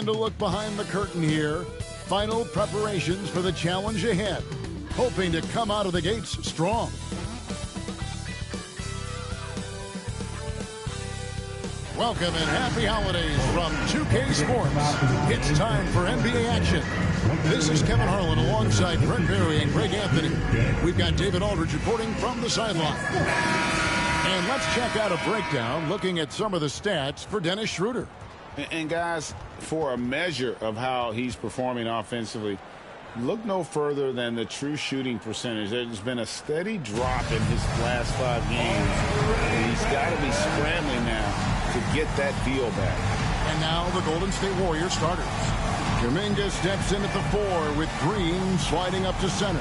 to look behind the curtain here. Final preparations for the challenge ahead. Hoping to come out of the gates strong. Welcome and happy holidays from 2K Sports. It's time for NBA action. This is Kevin Harlan alongside Brent Berry and Greg Anthony. We've got David Aldridge reporting from the sideline. And let's check out a breakdown looking at some of the stats for Dennis Schroeder. And guys, for a measure of how he's performing offensively, look no further than the true shooting percentage. There's been a steady drop in his last 5 games. And he's got to be scrambling now to get that feel back. And now the Golden State Warriors starters. Kuminga steps in at the 4 with Green sliding up to center.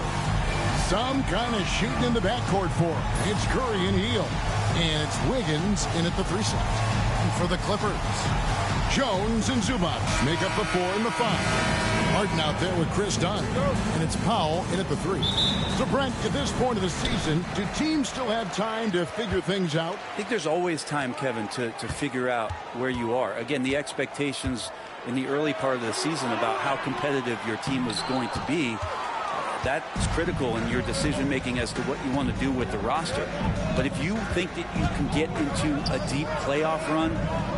Some kind of shooting in the backcourt for him. It's Curry and Hield. And it's Wiggins in at the 3 slot. And for the Clippers, Jones and Zubac make up the 4 and the 5. Harden out there with Chris Dunn. And it's Powell in at the 3. So, Brent, at this point of the season, do teams still have time to figure things out? I think there's always time, Kevin, to figure out where you are. Again, the expectations in the early part of the season about how competitive your team was going to be, that's critical in your decision-making as to what you want to do with the roster. But if you think that you can get into a deep playoff run,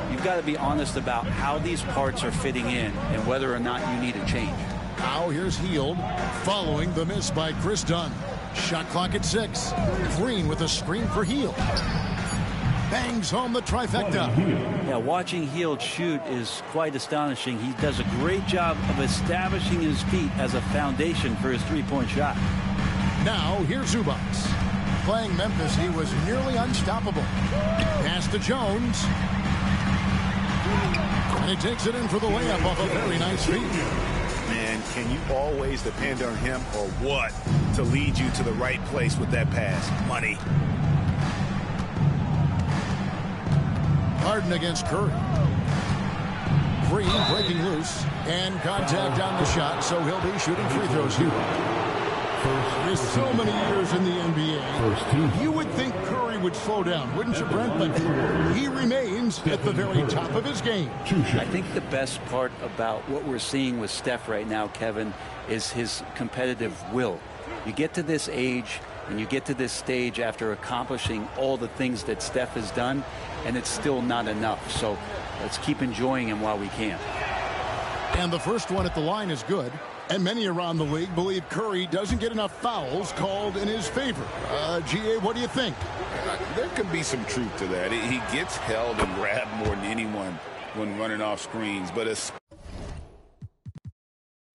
you've got to be honest about how these parts are fitting in and whether or not you need a change. Now here's Hield following the miss by Chris Dunn. Shot clock at 6. Green with a screen for Hield. Bangs home the trifecta. Yeah, watching Hield shoot is quite astonishing. He does a great job of establishing his feet as a foundation for his three-point shot. Now here's Zubac. Playing Memphis, he was nearly unstoppable. Pass to Jones. And he takes it in for the layup off a very nice feed. Man, can you always depend on him or what to lead you to the right place with that pass? Money. Harden against Curry. Green breaking loose. And contact on the shot, so he'll be shooting free throws here. There's so many years in the NBA. You would think Curry would slow down, wouldn't you, Brent? But he remains at the very top of his game. I think the best part about what we're seeing with Steph right now, Kevin, is his competitive will. You get to this age and you get to this stage after accomplishing all the things that Steph has done, and it's still not enough. So let's keep enjoying him while we can. And the first one at the line is good. And many around the league believe Curry doesn't get enough fouls called in his favor. GA, what do you think? There could be some truth to that. He gets held and grabbed more than anyone when running off screens, but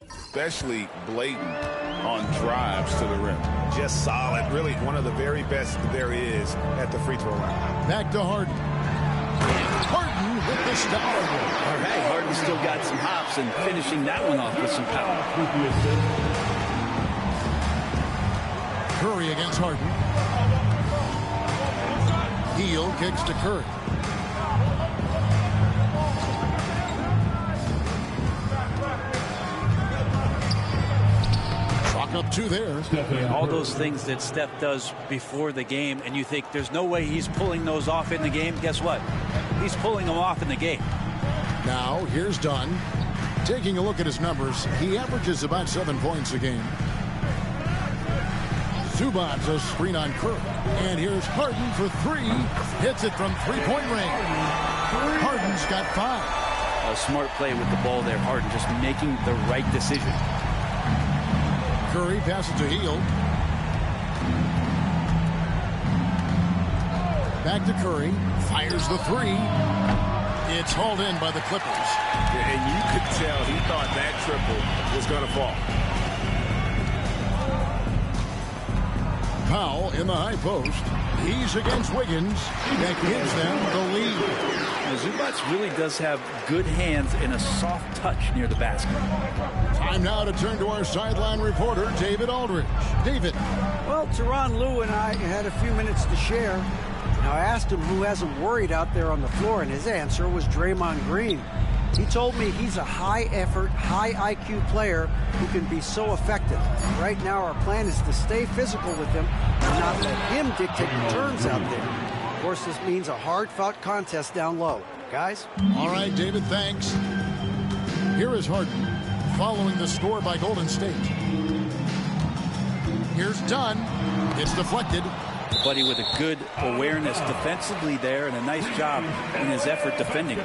especially blatant on drives to the rim. Just solid. Really one of the very best there is at the free throw line. Back to Harden. Harden with the stop. All right, Harden still got some hops and finishing that one off with some power. Curry against Harden. Hield kicks to Curry. Chalk up 2 there. All those things that Steph does before the game, and you think there's no way he's pulling those off in the game. Guess what? He's pulling them off in the game. Now, here's Dunn. Taking a look at his numbers, he averages about 7 points a game. Zubac a screen on Curry. And here's Harden for 3. Hits it from three-point range. Harden's got 5. A smart play with the ball there, Harden just making the right decision. Curry passes to Hield. Back to Curry. Fires the 3. It's hauled in by the Clippers. And you could tell he thought that triple was going to fall. Powell in the high post. He's against Wiggins. That gives them the lead. Now, Zubac really does have good hands and a soft touch near the basket. Time now to turn to our sideline reporter, David Aldridge. David. Well, Tyronn Lue and I had a few minutes to share. Now, I asked him who hasn't worried out there on the floor, and his answer was Draymond Green. He told me he's a high-effort, high-IQ player who can be so effective. Right now, our plan is to stay physical with him and not let him dictate the turns out there. Of course, this means a hard-fought contest down low. Guys? All right, David, thanks. Here is Harden following the score by Golden State. Here's Dunn. It's deflected. Buddy with a good awareness defensively there and a nice job in his effort defending.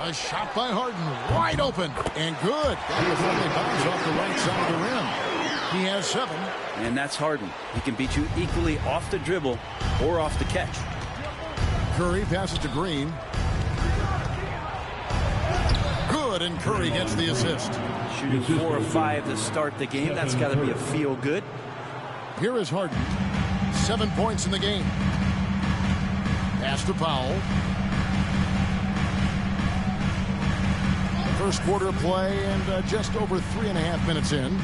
A shot by Harden, wide open, and good. That before they bounce off the right side of the rim. He has 7. And that's Harden. He can beat you equally off the dribble or off the catch. Curry passes to Green. Good, and Curry gets the assist. Shooting 4 or 5 to start the game. That's got to be a feel good. Here is Harden. 7 points in the game. Pass to Powell. First quarter play and just over 3.5 minutes in.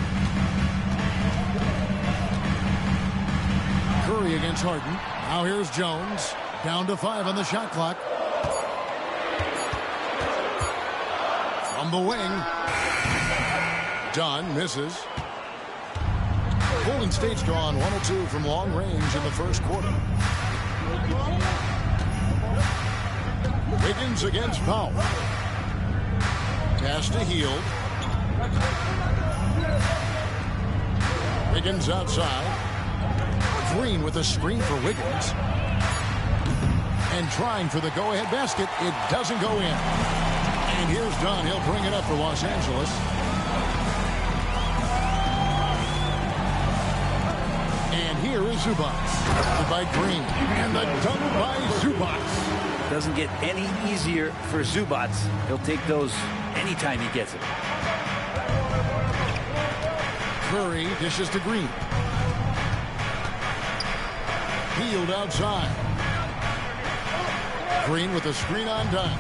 Curry against Harden. Now here's Jones. Down to 5 on the shot clock. From the wing. Dunn misses. Golden State's drawn 1 or 2 from long range in the first quarter. Wiggins against Powell. Pass to Hield. Wiggins outside. Green with a screen for Wiggins. And trying for the go-ahead basket. It doesn't go in. And here's Dunn. He'll bring it up for Los Angeles. And here is Zubac. By Green. And the dunk by Zubac. Doesn't get any easier for Zubac. He'll take those anytime he gets it. Curry dishes to Green. Hield outside. Green with a screen on Dunn.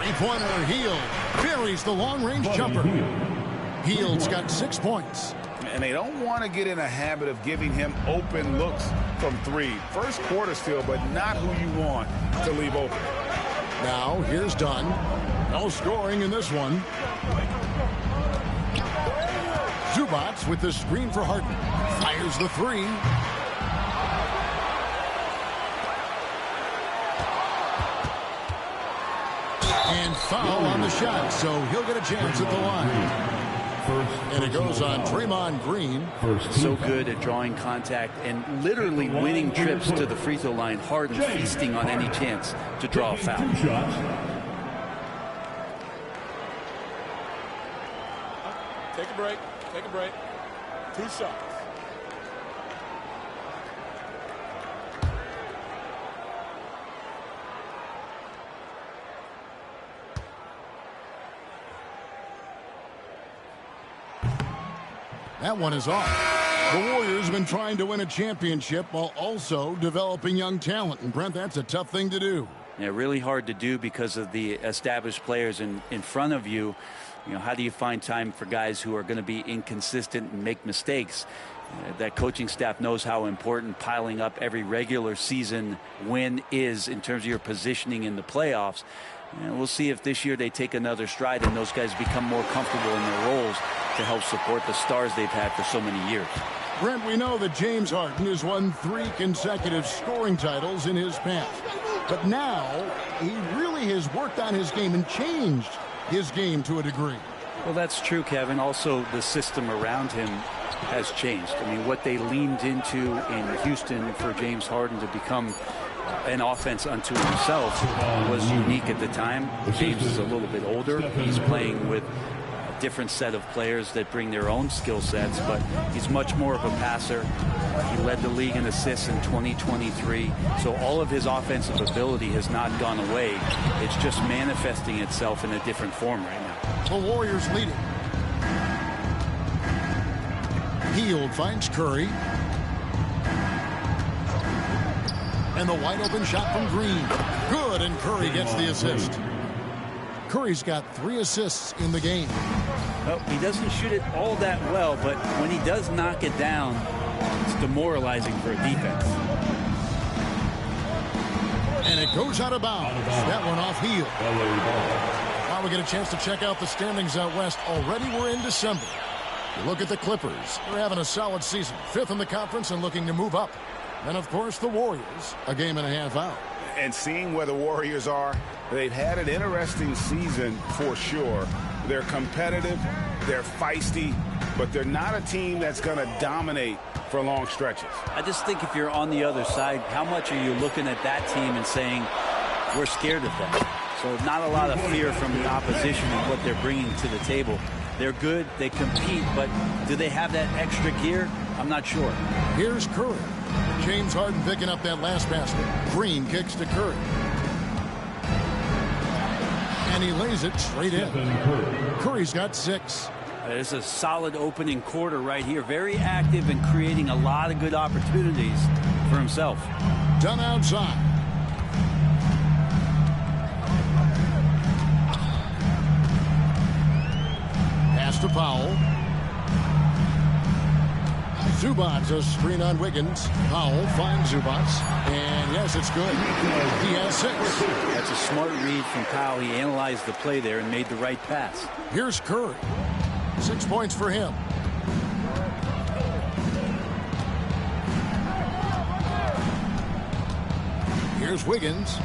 Three-pointer, Hield buries the long-range jumper. Hield's got 6 points. And they don't want to get in a habit of giving him open looks from 3. First quarter still, but not who you want to leave open. Now, here's Dunn. No scoring in this one. Zubac with the screen for Harden. Fires the 3. And foul on the shot, so he'll get a chance at the line. And it goes on Draymond Green. So good at drawing contact and literally winning trips to the free throw line. Harden feasting on any chance to draw a foul. Take a break. Take a break. 2 shots. That one is off. The Warriors have been trying to win a championship while also developing young talent. And, Brent, that's a tough thing to do. Yeah, really hard to do because of the established players in front of you. You know, how do you find time for guys who are going to be inconsistent and make mistakes? That coaching staff knows how important piling up every regular season win is in terms of your positioning in the playoffs. And we'll see if this year they take another stride and those guys become more comfortable in their roles to help support the stars they've had for so many years. Brent, we know that James Harden has won 3 consecutive scoring titles in his past. But now he really has worked on his game and changed his game to a degree. Well, that's true, Kevin. Also, the system around him has changed. I mean, what they leaned into in Houston for James Harden to become an offense unto himself was unique at the time. James is a little bit older. He's playing with a different set of players that bring their own skill sets, but he's much more of a passer. He led the league in assists in 2023. So all of his offensive ability has not gone away. It's just manifesting itself in a different form right now. The Warriors leading. Hield finds Curry. And the wide open shot from Green. Good, and Curry gets the assist. Curry's got 3 assists in the game. Well, he doesn't shoot it all that well, but when he does knock it down, it's demoralizing for a defense. And it goes out of bounds. That one off Hield. Now we get a chance to check out the standings out west. Already we're in December. You look at the Clippers. They're having a solid season. 5th in the conference and looking to move up. And, of course, the Warriors, a game and a half out. And seeing where the Warriors are, they've had an interesting season for sure. They're competitive, they're feisty, but they're not a team that's going to dominate for long stretches. I just think if you're on the other side, how much are you looking at that team and saying, we're scared of them? So not a lot of fear from the opposition and what they're bringing to the table. They're good, they compete, but do they have that extra gear? I'm not sure. Here's Curry. James Harden picking up that last basket. Green kicks to Curry. And he lays it straight in. Curry's got 6. It's a solid opening quarter right here. Very active and creating a lot of good opportunities for himself. Done outside. Pass to Powell. Zubats a screen on Wiggins. Powell finds Zubats. And yes, it's good. He has 6. That's a smart read from Powell. He analyzed the play there and made the right pass. Here's Curry. 6 points for him. Here's Wiggins.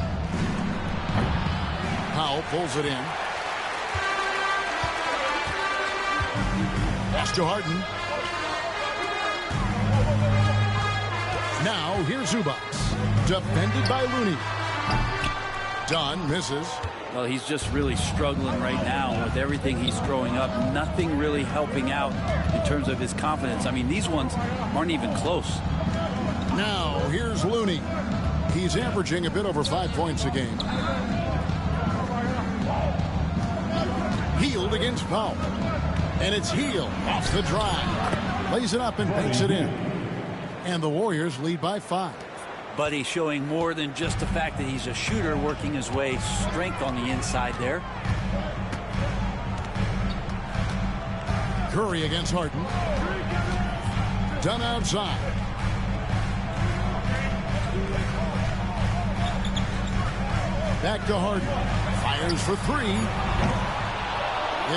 Powell pulls it in. Pass to Harden. Now here's Zubats. Defended by Looney. Dunn misses. Well, he's just really struggling right now with everything he's throwing up. Nothing really helping out in terms of his confidence. I mean, these ones aren't even close. Now here's Looney. He's averaging a bit over 5 points a game. Hield against Powell. And it's Hield off the drive. Lays it up and banks it in. And the Warriors lead by 5. Buddy showing more than just the fact that he's a shooter, working his way strength on the inside there. Curry against Harden. Done outside. Back to Harden. Fires for 3.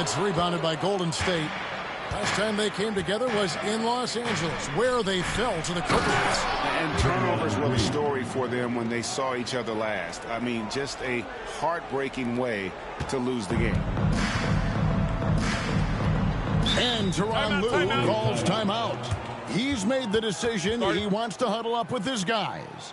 It's rebounded by Golden State. Last time they came together was in Los Angeles, where they fell to the Clippers. And turnovers were the story for them when they saw each other last. I mean, just a heartbreaking way to lose the game. And Tyronn Lue calls timeout. He's made the decision. He wants to huddle up with his guys.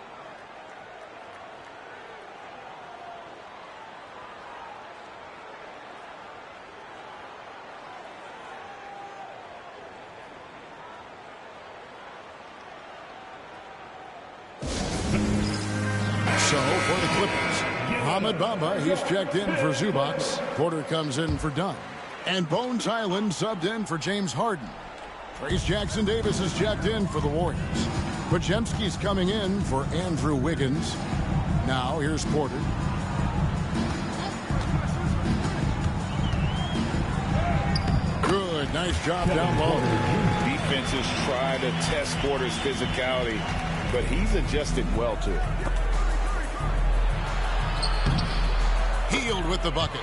So for the Clippers, Ahmed Bamba, he's checked in for Zubats. Porter comes in for Dunn. And Bones Highland subbed in for James Harden. Trace Jackson Davis is checked in for the Warriors. Podziemski's coming in for Andrew Wiggins. Now here's Porter. Good, nice job down low. Defenses try to test Porter's physicality, but he's adjusted well to it. Hield with the bucket.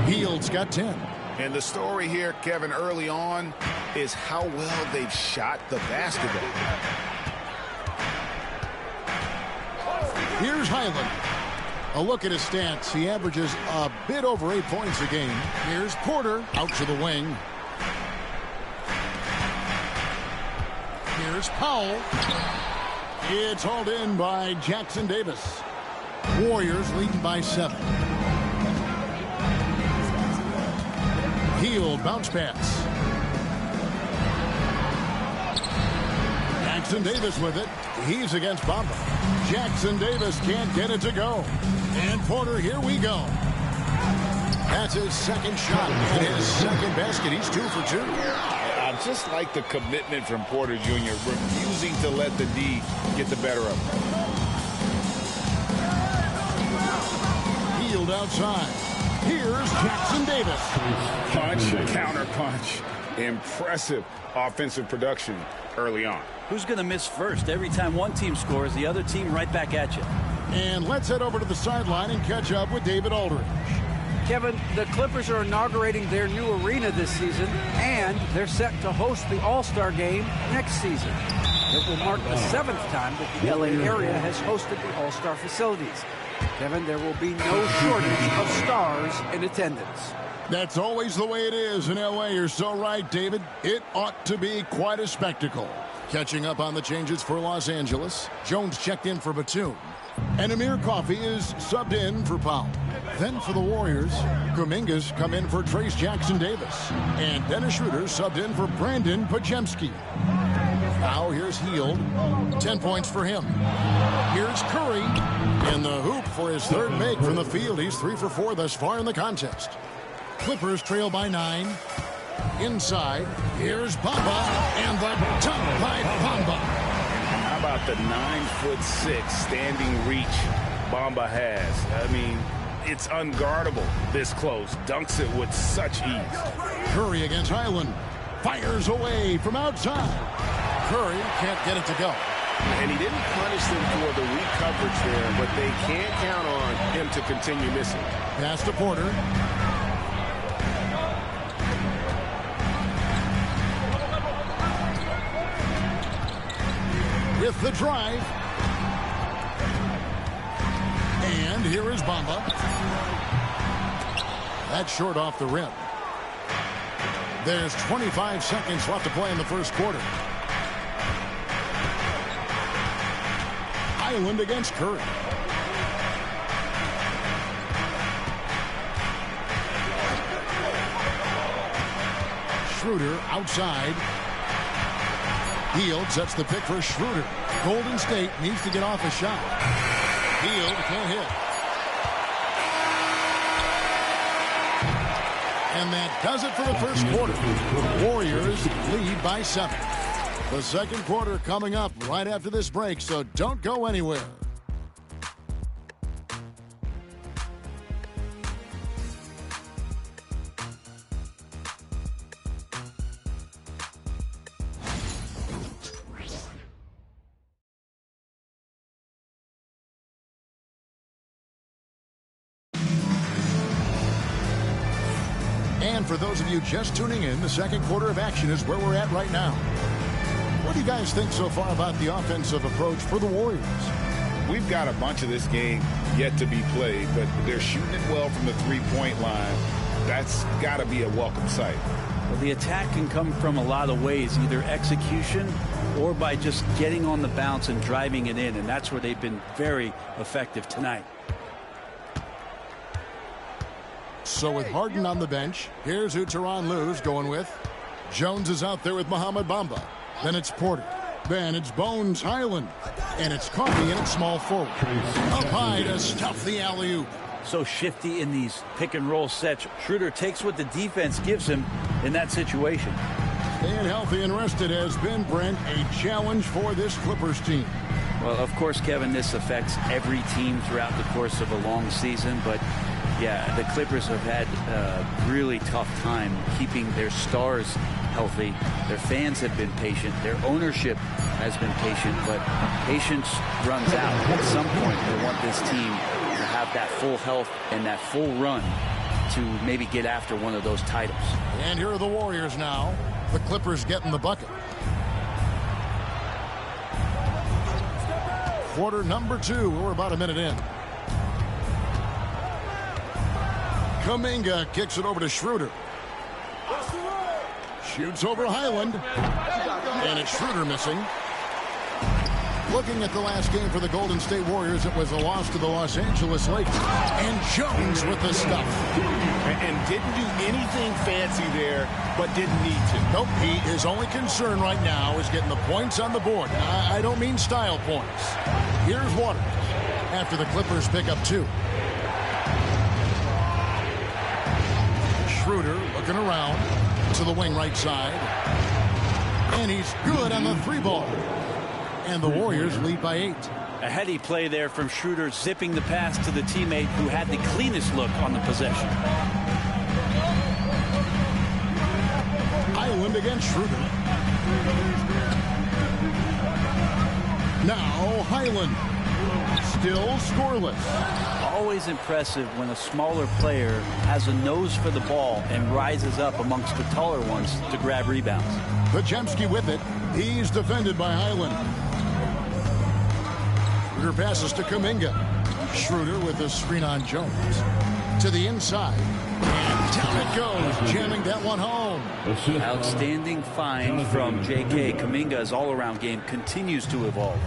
Hield's got 10. And the story here, Kevin, early on is how well they've shot the basketball. Here's Highland. A look at his stats. He averages a bit over 8 points a game. Here's Porter out to the wing. Here's Powell. It's hauled in by Jackson Davis. Warriors leading by 7. Hield bounce pass. Jackson Davis with it. He's against Bamba. Jackson Davis can't get it to go. And Porter, here we go. That's his second shot and his second basket. He's 2 for 2. I just like the commitment from Porter Jr., refusing to let the D get the better of him. Hield outside. Here's Jackson Davis. Punch, counter punch. Impressive offensive production early on. Who's going to miss first? Every time one team scores, the other team right back at you. And let's head over to the sideline and catch up with David Aldridge. Kevin, the Clippers are inaugurating their new arena this season, and they're set to host the All-Star Game next season. It will mark the 7th time that the LA area has hosted the All-Star facilities. Kevin, there will be no shortage of stars in attendance. That's always the way it is in L.A. You're so right, David. It ought to be quite a spectacle. Catching up on the changes for Los Angeles, Jones checked in for Batum. And Amir Coffey is subbed in for Powell. Then for the Warriors, Kuminga's come in for Trace Jackson-Davis. And Dennis Schroeder subbed in for Brandon Pajemski. Now here's Hield. 10 points for him. Here's Curry. In the hoop for his third make from the field. He's 3 for 4 thus far in the contest. Clippers trail by 9. Inside, here's Bamba, and the dunk by Bamba. How about the 9'6" standing reach Bamba has? I mean, it's unguardable this close. Dunks it with such ease. Curry against Highland. Fires away from outside. Curry can't get it to go. And he didn't punish them for the weak coverage there, but they can't count on him to continue missing. Pass to Porter. With the drive. And here is Bamba. That's short off the rim. There's 25 seconds left to play in the first quarter. Highland against Curry. Schroeder outside. Hield sets the pick for Schroeder. Golden State needs to get off a shot. Hield can't hit. And that does it for the first quarter. Warriors lead by 7. The second quarter coming up right after this break, so don't go anywhere. And for those of you just tuning in, the second quarter of action is where we're at right now. What do you guys think so far about the offensive approach for the Warriors? We've got a bunch of this game yet to be played, but they're shooting it well from the three-point line. That's got to be a welcome sight. Well, the attack can come from a lot of ways, either execution or by just getting on the bounce and driving it in, and that's where they've been very effective tonight. So with Harden on the bench, here's who Tyronn Lue's going with. Jones is out there with Mohamed Bamba. Then it's Porter. Then it's Bones Highland. And it's Coffey in at small forward. Up high to stuff the alley-oop. So shifty in these pick-and-roll sets. Schroeder takes what the defense gives him in that situation. Staying healthy and rested has been, Brent, a challenge for this Clippers team. Well, of course, Kevin, this affects every team throughout the course of a long season, but yeah, the Clippers have had a really tough time keeping their stars healthy. Their fans have been patient. Their ownership has been patient, but patience runs out. At some point, they want this team to have that full health and that full run to maybe get after one of those titles. And here are the Warriors now. The Clippers getting the bucket. Quarter number 2. We're about a minute in. Kuminga kicks it over to Schroeder. Shoots over Highland. And it's Schroeder missing. Looking at the last game for the Golden State Warriors, it was a loss to the Los Angeles Lakers. And Jones with the stuff. And didn't do anything fancy there, but didn't need to. Nope, his only concern right now is getting the points on the board. I don't mean style points. Here's Waters after the Clippers pick up 2. Schroeder looking around to the wing right side. And he's good on the 3-ball. And the Warriors lead by 8. A heady play there from Schroeder, zipping the pass to the teammate who had the cleanest look on the possession. Highland against Schroeder. Now Highland. Still scoreless. Always impressive when a smaller player has a nose for the ball and rises up amongst the taller ones to grab rebounds. Pajemski with it. He's defended by Highland. Schroeder passes to Kuminga. Schroeder with the screen on Jones. To the inside. And down it goes, jamming that one home. Outstanding find from J.K. Kuminga's all-around game continues to evolve.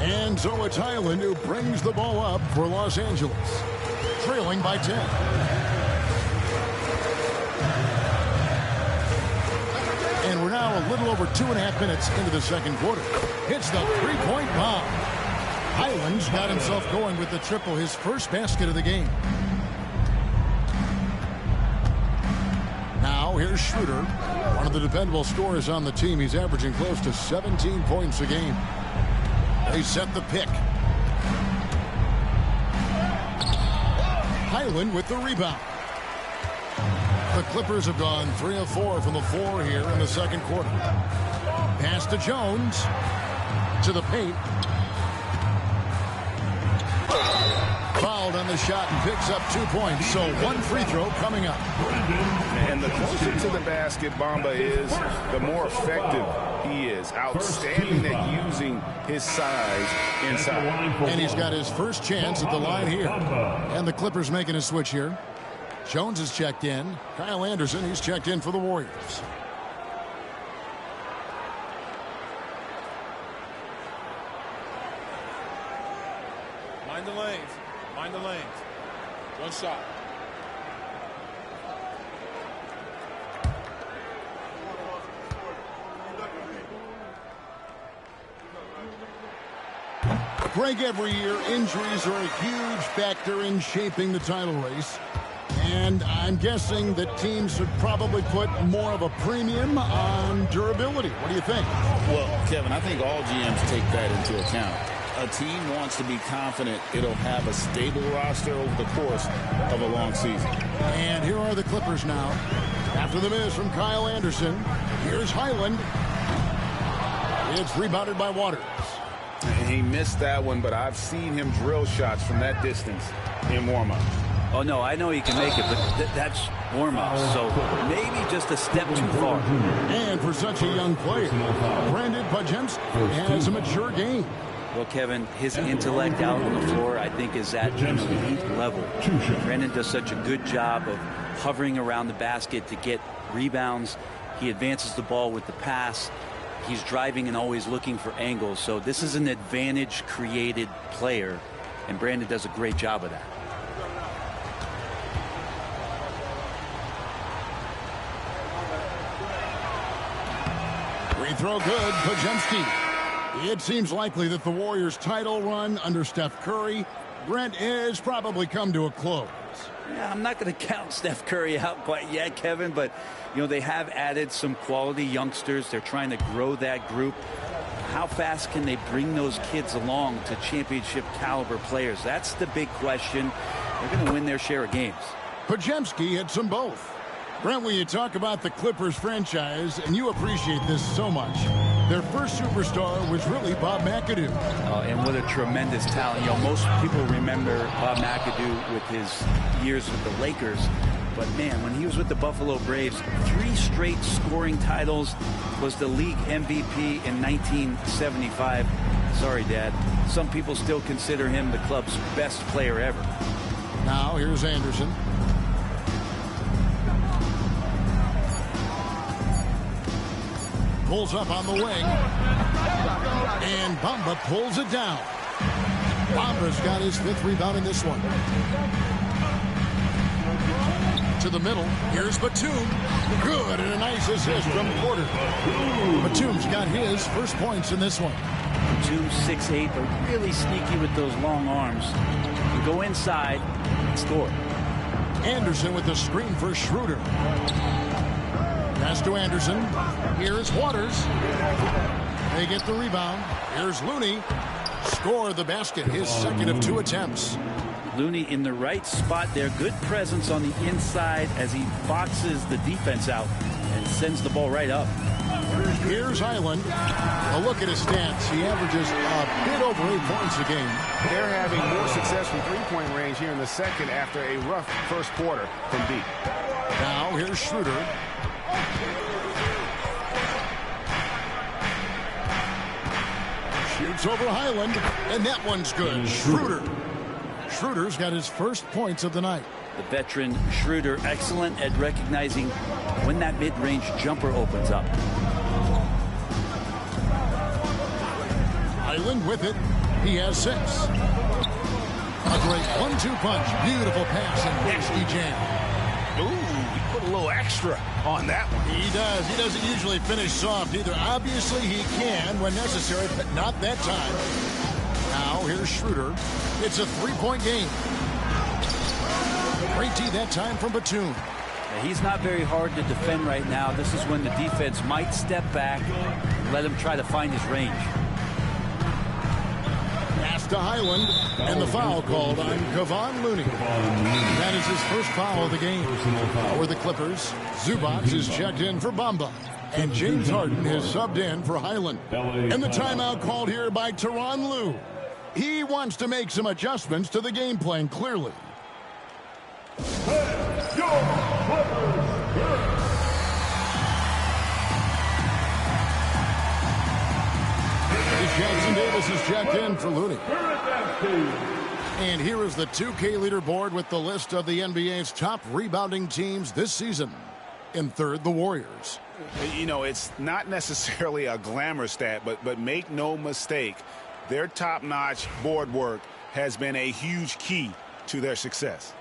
And so it's Highland who brings the ball up for Los Angeles, trailing by 10. And we're now a little over 2.5 minutes into the second quarter. Hits the three-point bomb. Highland's got himself going with the triple, his first basket of the game. Now here's Schroeder, one of the dependable scorers on the team. He's averaging close to 17 points a game. They set the pick. Highland with the rebound. The Clippers have gone 3 of 4 from the floor here in the second quarter. Pass to Jones. To the paint. Fouled on the shot and picks up 2 points. So one free throw coming up. And the closer to the basket Bamba is, the more effective he is. Outstanding at using his size inside. And he's got his first chance at the line here. And the Clippers making a switch here. Jones is checked in. Kyle Anderson, he's checked in for the Warriors. Mind the lanes. Mind the lanes. One shot. Greg, every year, injuries are a huge factor in shaping the title race. And I'm guessing that teams should probably put more of a premium on durability. What do you think? Well, Kevin, I think all GMs take that into account. A team wants to be confident it'll have a stable roster over the course of a long season. And here are the Clippers now. After the miss from Kyle Anderson, here's Highland. It's rebounded by Waters. He missed that one, but I've seen him drill shots from that distance in warm-up. Oh, no, I know he can make it, but that's warm-up, so maybe just a step too far. And for such a young player, Brandon Pajemski has a mature game. Well, Kevin, his intellect out on the floor, I think, is at an elite level. Brandon does such a good job of hovering around the basket to get rebounds. He advances the ball with the pass. He's driving and always looking for angles. So this is an advantage-created player, and Brandon does a great job of that. Free throw good, Pajemski. It seems likely that the Warriors' title run under Steph Curry, Brent, has probably come to a close. Yeah, I'm not going to count Steph Curry out quite yet, Kevin, but, you know, they have added some quality youngsters. They're trying to grow that group. How fast can they bring those kids along to championship caliber players? That's the big question. They're going to win their share of games. Pajemski hits them both. Brent, when you talk about the Clippers franchise, and you appreciate this so much, their first superstar was really Bob McAdoo. And what a tremendous talent. You know, most people remember Bob McAdoo with his years with the Lakers. But, man, when he was with the Buffalo Braves, 3 straight scoring titles, was the league MVP in 1975. Sorry, Dad. Some people still consider him the club's best player ever. Now, here's Anderson. Pulls up on the wing. And Bamba pulls it down. Bamba's got his 5th rebound in this one. To the middle. Here's Batum. Good, and a nice assist from Porter. Batum's got his first points in this one. Batum 6'8", but really sneaky with those long arms. You go inside and score. Anderson with the screen for Schroeder. Pass to Anderson. Here's Waters. They get the rebound. Here's Looney. Score the basket. His second of 2 attempts. Looney in the right spot there. Good presence on the inside as he boxes the defense out and sends the ball right up. Here's Highland. A look at his stats. He averages a bit over 8 points a game. They're having more success from three-point range here in the second after a rough first quarter from deep. Now here's Schroeder. Shoots over Highland, and that one's good. Schroeder. Schroeder's got his first points of the night. The veteran Schroeder, excellent at recognizing when that mid-range jumper opens up. Highland with it. He has 6. A great 1-2 punch. Beautiful pass and nasty jam. Ooh, he put a little extra on that one. He does. He doesn't usually finish soft either. Obviously, he can when necessary, but not that time. Now, here's Schroeder. It's a 3-point game. Great D that time from Batum. He's not very hard to defend right now. This is when the defense might step back and let him try to find his range. Pass to Highland, and the foul called on Kevon Looney. That is his first foul of the game. For the Clippers, Zubac is checked in for Bamba, and James Harden is subbed in for Highland. And the timeout called here by Tyronn Lue. He wants to make some adjustments to the game plan, clearly. Jackson Davis is checked in for Looney. And here is the 2K leaderboard with the list of the NBA's top rebounding teams this season. In third, the Warriors. You know, it's not necessarily a glamour stat, but make no mistake, their top-notch board work has been a huge key to their success.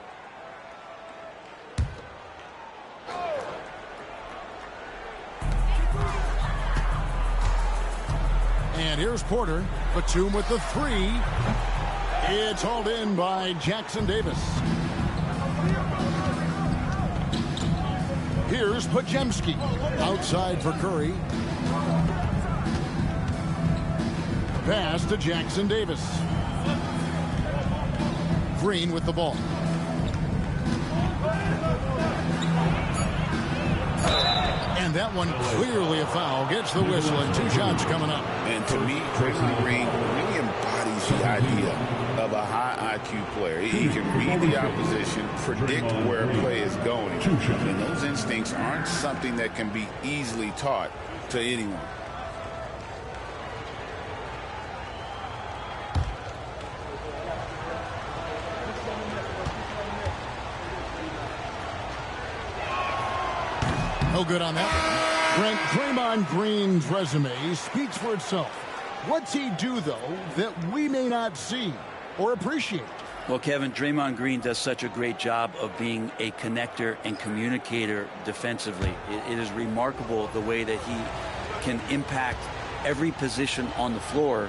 And here's Porter. Batum with the 3. It's hauled in by Jackson Davis. Here's Podziemski. Outside for Curry. Pass to Jackson Davis. Green with the ball. And that one clearly a foul. Gets the whistle and 2 shots coming up. And to me, Draymond Green really embodies the idea of a high IQ player. He can read the opposition, predict where a play is going. And those instincts aren't something that can be easily taught to anyone. No good on that. Brent, Draymond Green's resume speaks for itself. What's he do, though, that we may not see or appreciate? Well, Kevin, Draymond Green does such a great job of being a connector and communicator defensively. It is remarkable the way that he can impact every position on the floor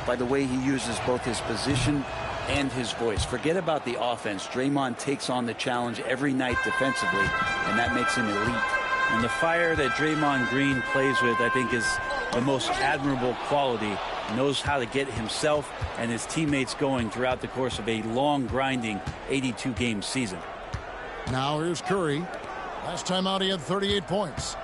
by the way he uses both his position and his voice. Forget about the offense. Draymond takes on the challenge every night defensively, and that makes him elite. And the fire that Draymond Green plays with, I think, is the most admirable quality. He knows how to get himself and his teammates going throughout the course of a long, grinding 82-game season. Now here's Curry. Last time out, he had 38 points.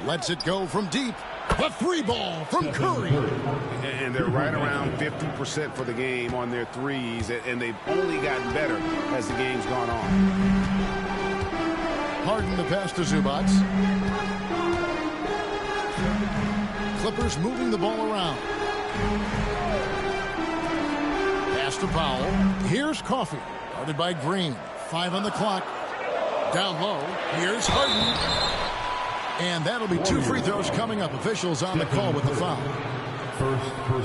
Lets it go from deep. The 3 ball from Curry. And they're right around 50% for the game on their threes, and they've only gotten better as the game's gone on. Harden the pass to Zubac. Clippers moving the ball around. Pass to Powell. Here's Coffey. Guarded by Green. 5 on the clock. Down low. Here's Harden. And that'll be 2 free throws coming up. Officials on the call with the foul.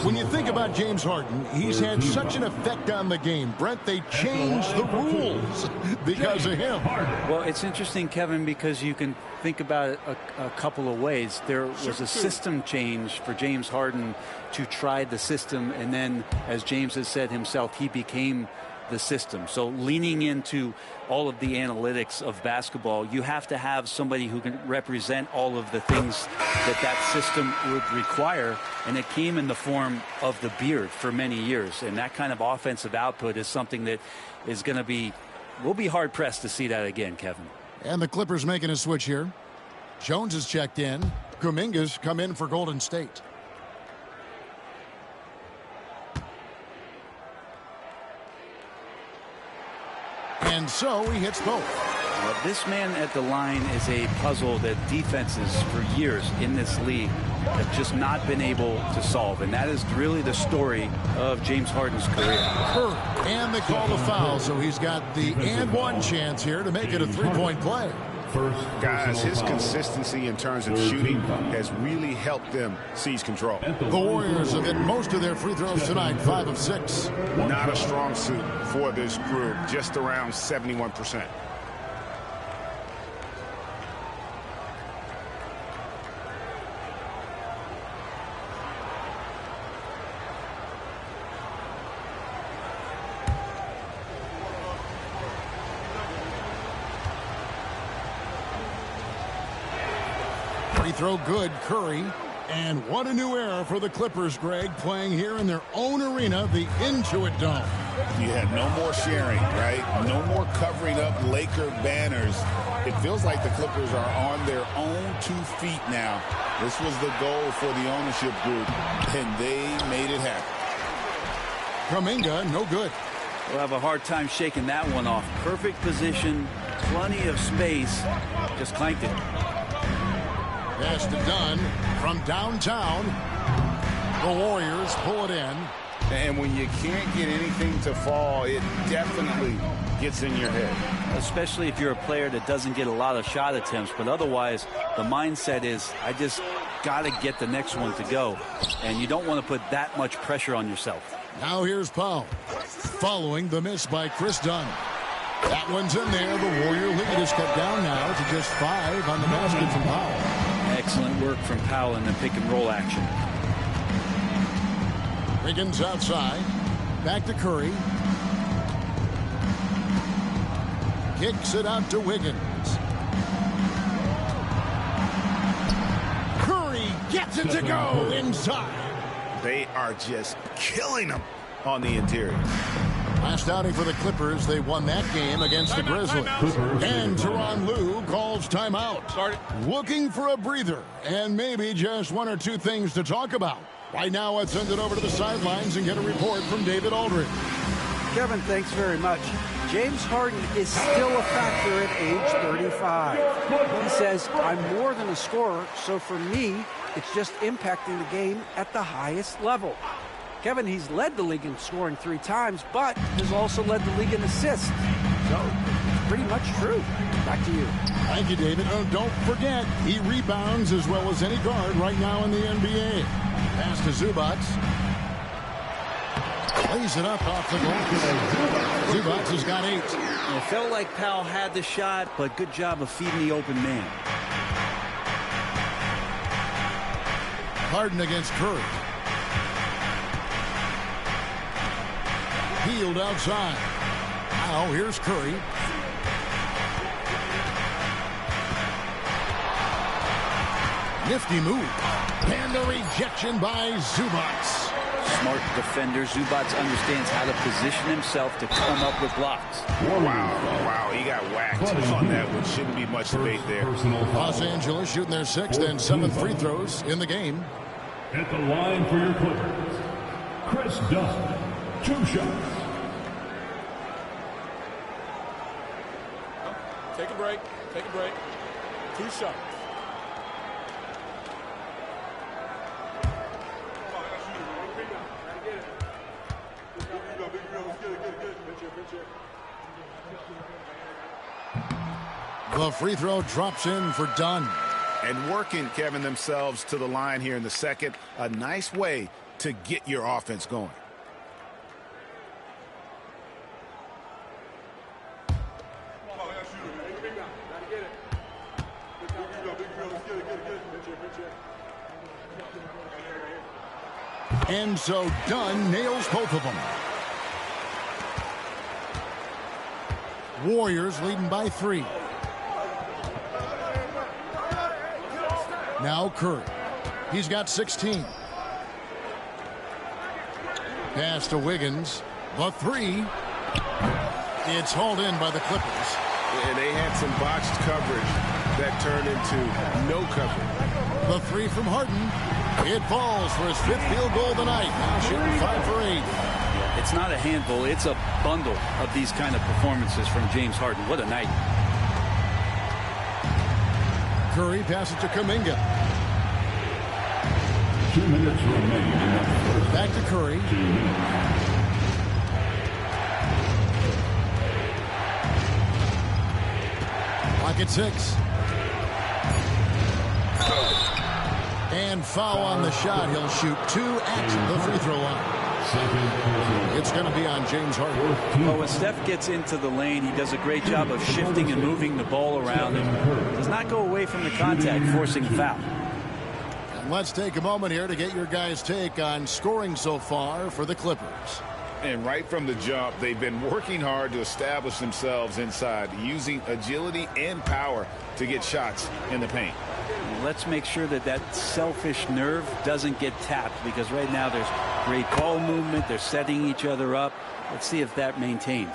When you think about James Harden, he's had such an effect on the game. Brent, they changed the rules because of him. Well, it's interesting, Kevin, because you can think about it a couple of ways. There was a system change for James Harden to try the system, and then, as James has said himself, he became the system. So leaning into all of the analytics of basketball, you have to have somebody who can represent all of the things that system would require, and it came in the form of the beard for many years. And that kind of offensive output is something that is going to be, we'll be hard pressed to see that again, Kevin. And the Clippers making a switch here. Jones is checked in. Kuminga's come in for Golden State. And so he hits both. This man at the line is a puzzle that defenses for years in this league have just not been able to solve. And that is really the story of James Harden's career. And they call the foul, so he's got the and one chance here to make it a three-point play. Guys, his consistency in terms of shooting has really helped them seize control. The Warriors have hit most of their free throws tonight, 5 of 6. Not a strong suit for this group, just around 71%. Free throw good, Curry. And what a new era for the Clippers, Greg, playing here in their own arena, the Intuit Dome. You had no more sharing, right? No more covering up Laker banners. It feels like the Clippers are on their own 2 feet now. This was the goal for the ownership group, and they made it happen. Kuminga, no good. We'll have a hard time shaking that one off. Perfect position, plenty of space, just clanked it. Pass to Dunn from downtown. The Warriors pull it in. And when you can't get anything to fall, it definitely gets in your head. Especially if you're a player that doesn't get a lot of shot attempts. But otherwise, the mindset is, I just got to get the next one to go. And you don't want to put that much pressure on yourself. Now here's Powell. Following the miss by Chris Dunn. That one's in there. The Warrior lead is cut down now to just 5 on the basket from Powell. Excellent work from Powell in the pick-and-roll action. Wiggins outside. Back to Curry. Kicks it out to Wiggins. Curry gets it to go inside. They are just killing them on the interior. Last outing for the Clippers, they won that game against the Grizzlies. And Tyronn Lue calls timeout. Looking for a breather and maybe just 1 or 2 things to talk about. Right now, let's send it over to the sidelines and get a report from David Aldridge. Kevin, thanks very much. James Harden is still a factor at age 35. He says, I'm more than a scorer, so for me, it's just impacting the game at the highest level. Kevin, he's led the league in scoring 3 times, but has also led the league in assists. So, it's pretty much true. Back to you. Thank you, David. Oh, don't forget, he rebounds as well as any guard right now in the NBA. Pass to Zubac. Plays it up off the glass. Zubac has got 8. It felt like Powell had the shot, but good job of feeding the open man. Harden against Curry. Healed outside. Now here's Curry. Nifty move. And a rejection by Zubac. Smart defender. Zubac understands how to position himself to come up with blocks. Wow, he got whacked on that one. Shouldn't be much debate there. Los Angeles shooting their 6th and 7th free throws in the game. At the line for your Clippers, Chris Dunn, 2 shots. Take a break. Take a break. 2 shots. The free throw drops in for Dunn. And working, Kevin, themselves to the line here in the second. A nice way to get your offense going. And so Dunn nails both of them. Warriors leading by 3. Now Curry. He's got 16. Pass to Wiggins. The 3. It's hauled in by the Clippers. And they had some botched coverage that turned into no coverage. The 3 from Harden. It falls for his 5th field goal of the night. Now shooting 5 for 8. It's not a handful. It's a bundle of these kind of performances from James Harden. What a night. Curry passes to Kuminga. 2 minutes remaining. Back to Curry. 2 minutes. Clock at 6. And foul on the shot. He'll shoot 2 at the free throw line. It's going to be on James Harden. Well, when Steph gets into the lane, he does a great job of shifting and moving the ball around and does not go away from the contact, forcing a foul. And let's take a moment here to get your guys' take on scoring so far for the Clippers. And right from the jump, they've been working hard to establish themselves inside, using agility and power to get shots in the paint. Let's make sure that that selfish nerve doesn't get tapped, because right now there's great ball movement. They're setting each other up. Let's see if that maintains.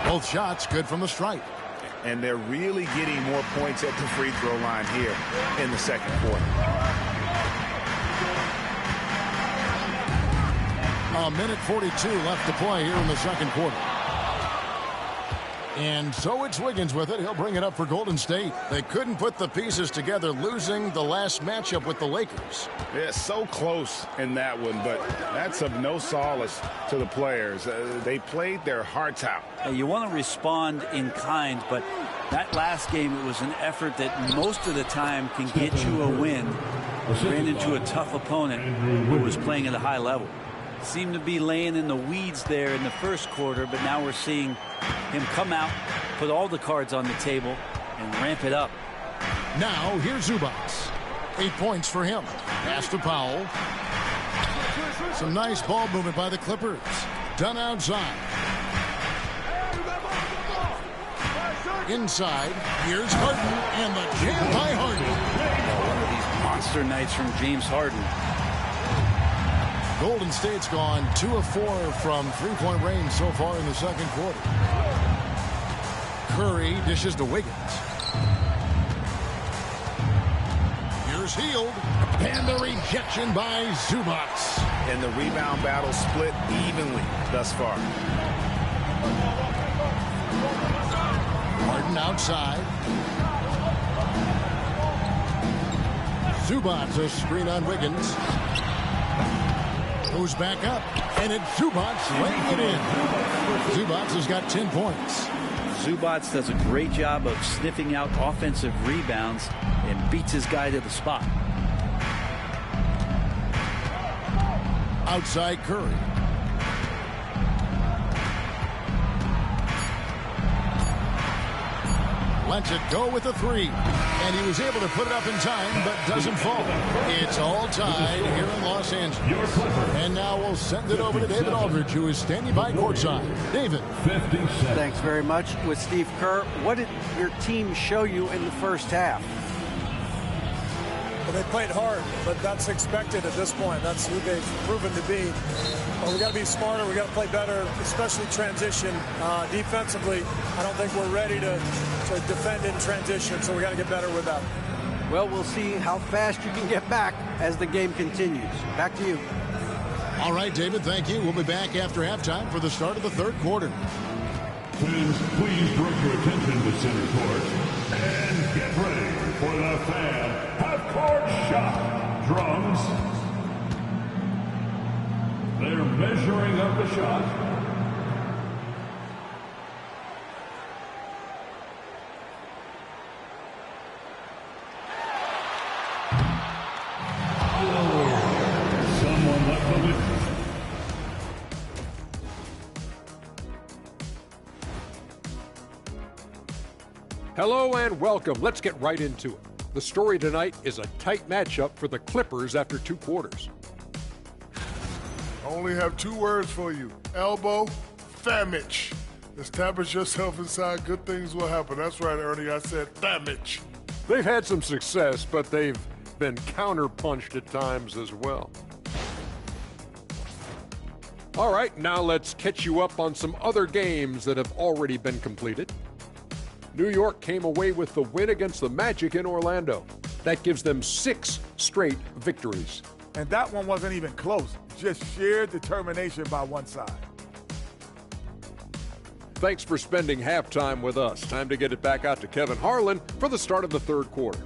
Both shots good from the stripe. And they're really getting more points at the free throw line here in the second quarter. A minute 42 left to play here in the second quarter. And so it's Wiggins with it. He'll bring it up for Golden State. They couldn't put the pieces together, losing the last matchup with the Lakers. Yeah, so close in that one, but that's of no solace to the players. They played their hearts out. You want to respond in kind, but that last game, it was an effort that most of the time can get you a win. Ran into a tough opponent who was playing at a high level. Seemed to be laying in the weeds there in the first quarter, but now we're seeing him come out, put all the cards on the table, and ramp it up. Now here's Zubac. 8 points for him. Pass to Powell. Some nice ball movement by the Clippers. Done outside. Inside. Here's Harden, and the jam by Harden. One of these monster nights from James Harden. Golden State's gone 2 of 4 from three-point range so far in the second quarter. Curry dishes to Wiggins. Here's Hield. And the rejection by Zubac. And the rebound battle split evenly thus far. Harden outside. Zubac, a screen on Wiggins. Goes back up, and it's Zubac laying it in. Zubac has got 10 points. Zubac does a great job of sniffing out offensive rebounds and beats his guy to the spot. Outside Curry. Lets it go with a 3. And he was able to put it up in time, but doesn't fall. It's all tied here in Los Angeles. And now we'll send it over to David Aldridge, who is standing by courtside. David. Thanks very much. With Steve Kerr, what did your team show you in the first half? Well, they played hard, but that's expected at this point. That's who they've proven to be. But we got to be smarter. We got to play better, especially transition. Defensively, I don't think we're ready to defend in transition, so we got to get better with that. Well, we'll see how fast you can get back as the game continues. Back to you. All right, David, thank you. We'll be back after halftime for the start of the third quarter. Fans, please direct your attention to center court and get ready for the fan half-court shot. Drums. They're measuring up the shot. Hello and welcome. Let's get right into it. The story tonight is a tight matchup for the Clippers after 2 quarters. I only have 2 words for you. Elbow, famage. Establish yourself inside, good things will happen. That's right, Ernie, I said famage. They've had some success, but they've been counterpunched at times as well. All right, now let's catch you up on some other games that have already been completed. New York came away with the win against the Magic in Orlando. That gives them 6 straight victories. And that one wasn't even close. Just sheer determination by one side. Thanks for spending halftime with us. Time to get it back out to Kevin Harlan for the start of the 3rd quarter.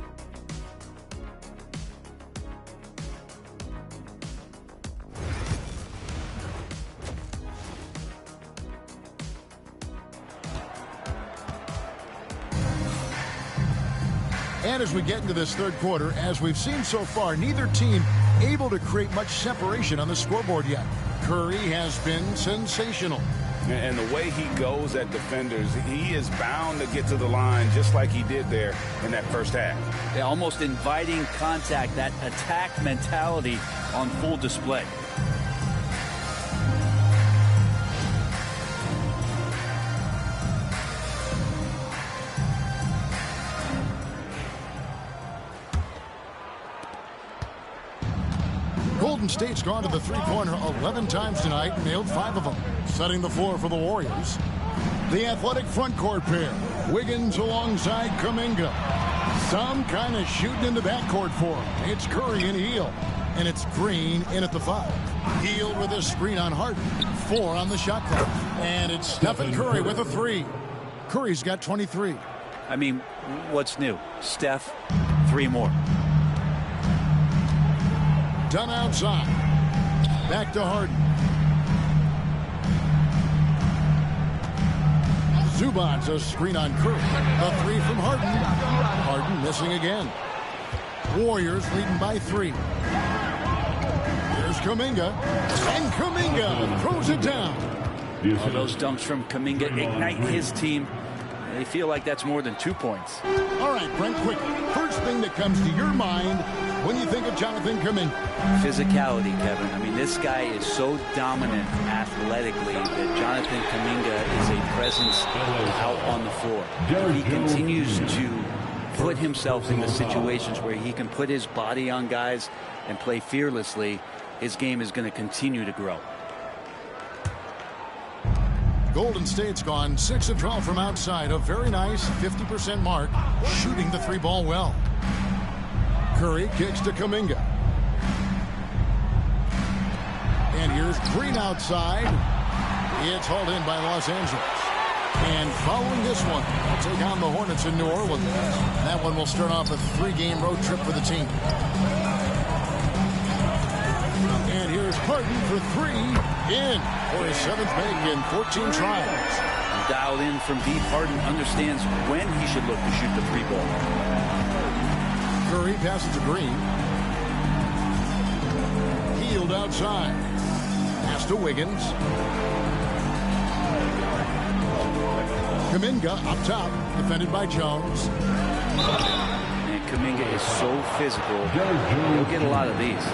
And as we get into this 3rd quarter, as we've seen so far, neither team able to create much separation on the scoreboard yet. Curry has been sensational. And the way he goes at defenders, he is bound to get to the line just like he did there in that first half. Yeah, almost inviting contact, that attack mentality on full display. Golden State's gone to the 3-pointer 11 times tonight and nailed 5 of them. Setting the floor for the Warriors. The athletic front court pair. Wiggins alongside Kuminga. Some kind of shooting in the backcourt for him. It's Curry and Hield. And it's Green in at the 5. Hield with a screen on Harden. 4 on the shot clock. And it's Stephen Curry with a 3. Curry's got 23. I mean, what's new? Steph, 3 more. Done outside. Back to Harden. Zubac's a screen on Curry. The 3 from Harden. Harden missing again. Warriors leading by 3. Here's Kuminga. And Kuminga throws it down. Oh, those dunks from Kuminga ignite his team. They feel like that's more than 2 points. All right, Brent, quick. First thing that comes to your mind when you think of Jonathan Kuminga? Physicality, Kevin. I mean, this guy is so dominant athletically that Jonathan Kuminga is a presence out on the floor. He continues to put himself into situations where he can put his body on guys and play fearlessly. His game is going to continue to grow. Golden State's gone 6 of 12 from outside. A very nice 50% mark. Shooting the 3-ball well. Curry kicks to Kuminga. And here's Green outside. It's hauled in by Los Angeles. And following this one, they'll take on the Hornets in New Orleans. That one will start off a 3-game road trip for the team. And here's Harden for 3. In for his 7th make in 14 tries. Dialed in from deep, Harden understands when he should look to shoot the 3-ball. Curry passes to Green. Hield outside. Pass to Wiggins. Kuminga up top, defended by Jones. And Kuminga is so physical. He'll get a lot of these.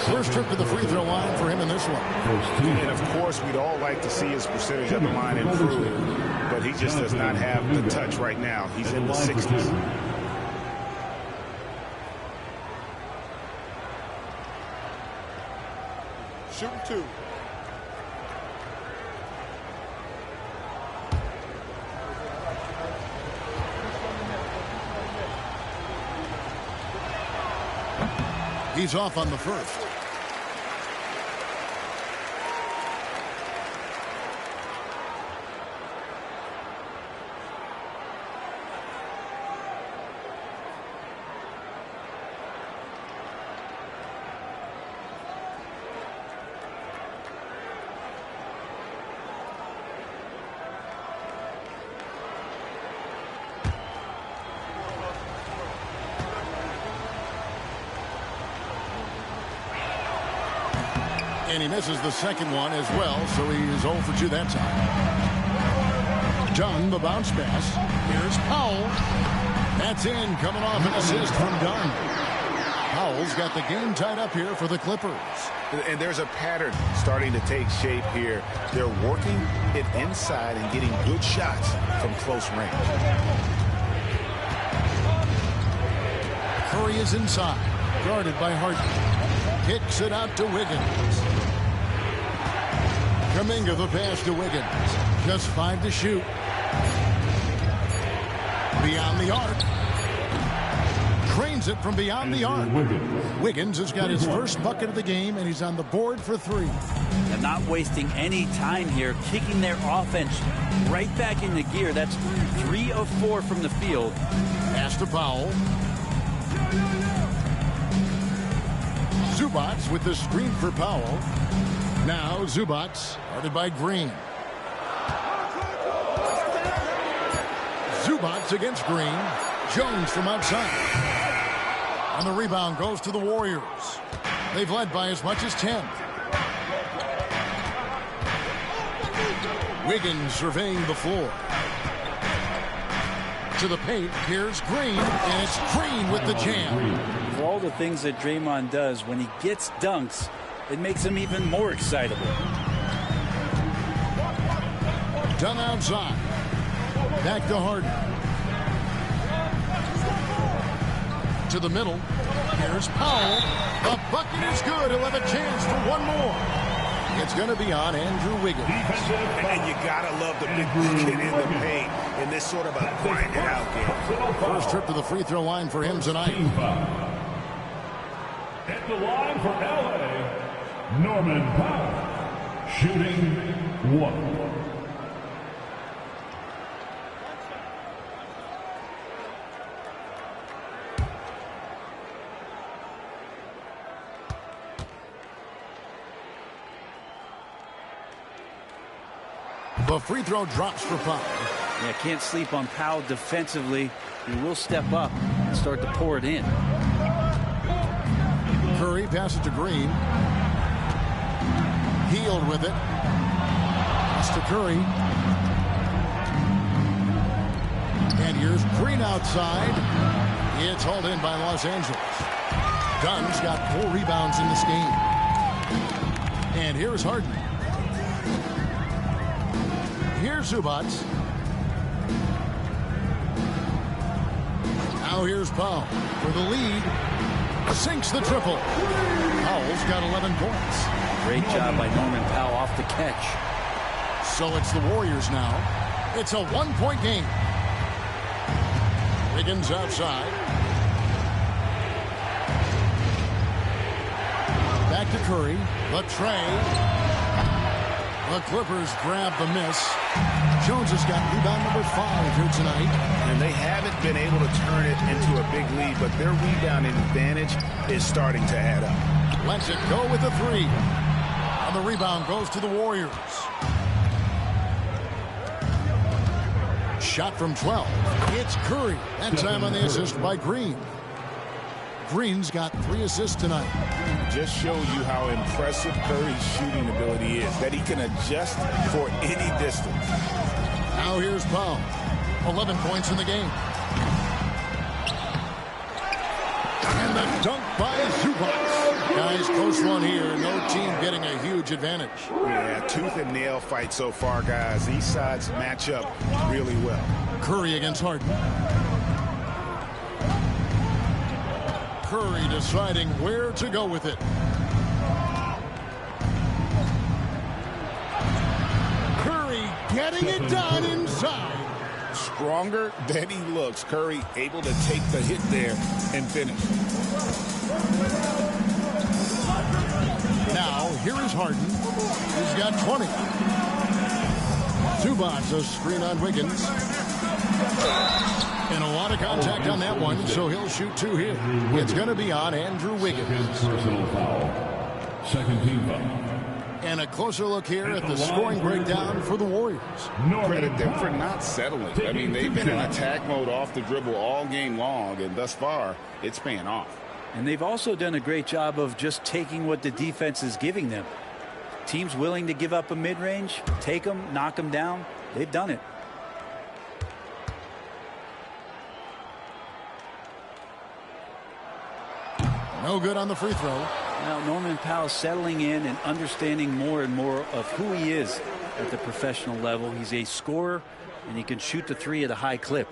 First trip to the free throw line for him in this one. And of course, we'd all like to see his percentage at the line improve, but he just does not have the touch right now. He's in the 60s. Shooting 2. He's off on the first. And he misses the second one as well, so he is 0 for 2 that time. Dunn, the bounce pass. Here's Powell. That's in, coming off an assist from Dunn. Powell's got the game tied up here for the Clippers. And there's a pattern starting to take shape here. They're working it inside and getting good shots from close range. Curry is inside, guarded by Harden. Kicks it out to Wiggins. Kuminga the pass to Wiggins. Just 5 to shoot. Beyond the arc. Cranes it from beyond the arc. Wiggins has got his first bucket of the game, and he's on the board for 3. They're not wasting any time here, kicking their offense right back into gear. That's 3 of 4 from the field. Pass to Powell. Zubats with the screen for Powell. Now Zubats, guarded by Green. Zubats against Green. Jones from outside. And the rebound goes to the Warriors. They've led by as much as 10. Wiggins surveying the floor. To the paint, here's Green, and it's Green with the jam. For all the things that Draymond does, when he gets dunks, it makes him even more excitable. Dunn outside. Back to Harden. To the middle. Here's Powell. The bucket is good. He'll have a chance for one more. It's going to be on Andrew Wiggins. And you got to love the big bucket in the paint in this sort of a grinded out game. First trip to the free throw line for him tonight. At the line for LA, Norman Powell, shooting 1. The free throw drops for Powell. Yeah, can't sleep on Powell defensively. He will step up and start to pour it in. Curry passes to Green. Healed with it. Pass to Curry. And here's Green outside. It's hauled in by Los Angeles. Dunn's got 4 rebounds in this game. And here's Harden. Here's Zubats. Now here's Powell for the lead. Sinks the triple. Powell's got 11 points. Great job by Norman Powell off the catch. So it's the Warriors now. It's a 1-point game. Wiggins outside. Back to Curry. The tray. The Clippers grab the miss. Jones has got rebound number 5 here tonight. And they haven't been able to turn it into a big lead, but their rebounding advantage is starting to add up. Lets it go with the 3. And the rebound goes to the Warriors. Shot from 12. It's Curry. That time on the assist by Green. Green's got 3 assists tonight. Just shows you how impressive Curry's shooting ability is, that he can adjust for any distance. Now here's Powell. 11 points in the game. And the dunk by Zubats. Guys, close one here. No team getting a huge advantage. Yeah, tooth and nail fight so far, guys. These sides match up really well. Curry against Harden. Curry deciding where to go with it. Curry getting it done inside. Stronger than he looks. Curry able to take the hit there and finish. Now, here is Harden. He's got 20. Zubats a screen on Wiggins. And a lot of contact on that one, so he'll shoot 2 here. It's going to be on Andrew Wiggins. Personal foul. Second team foul. And a closer look here at the scoring breakdown for the Warriors. Credit them for not settling. I mean, they've been in attack mode off the dribble all game long, and thus far, it's paying off. And they've also done a great job of just taking what the defense is giving them. Teams willing to give up a mid-range, take them, knock them down. They've done it. No good on the free throw. Now Norman Powell settling in and understanding more and more of who he is at the professional level. He's a scorer, and he can shoot the three at a high clip.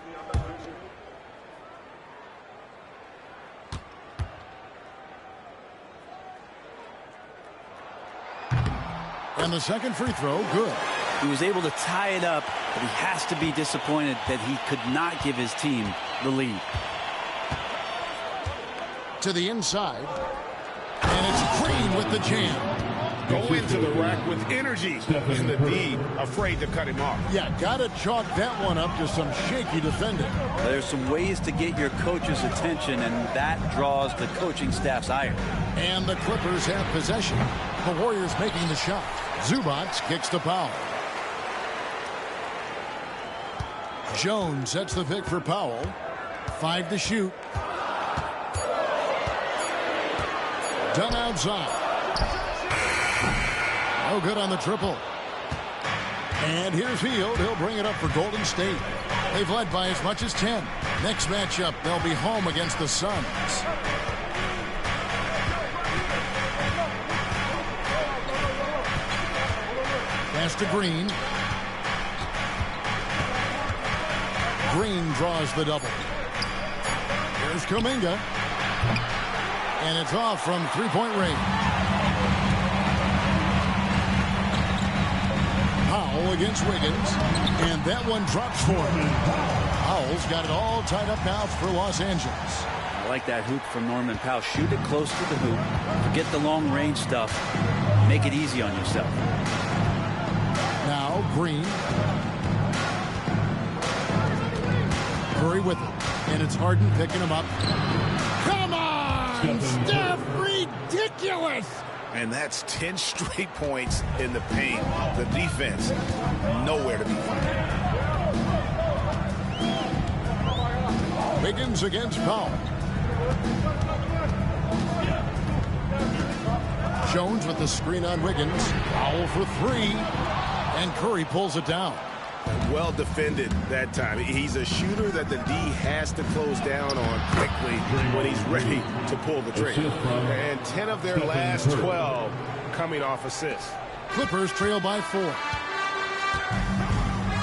And the second free throw, good. He was able to tie it up, but he has to be disappointed that he could not give his team the lead. To the inside. And it's Green with the jam. Go into the rack with energy, and the D afraid to cut him off. Yeah, got to chalk that one up to some shaky defending. There's some ways to get your coach's attention, and that draws the coaching staff's ire. And the Clippers have possession. The Warriors making the shot. Zubac kicks to Powell. Jones sets the pick for Powell. 5 to shoot. Done outside. No good on the triple. And here's Hield. He'll bring it up for Golden State. They've led by as much as 10. Next matchup, they'll be home against the Suns. Pass to Green. Green draws the double. Here's Kuminga. And it's off from three-point range. Powell against Wiggins. And that one drops for him. Powell's got it all tied up now for Los Angeles. I like that hoop from Norman Powell. Shoot it close to the hoop. Forget the long-range stuff. Make it easy on yourself. Now Green. Curry with it. And it's Harden picking him up. Come on, Steph! Ridiculous! And that's 10 straight points in the paint. The defense, nowhere to be found. Wiggins against Powell. Jones with the screen on Wiggins. Powell for three. And Curry pulls it down. Well defended that time. He's a shooter that the D has to close down on quickly when he's ready to pull the trigger. And 10 of their last 12 coming off assists. Clippers trail by 4.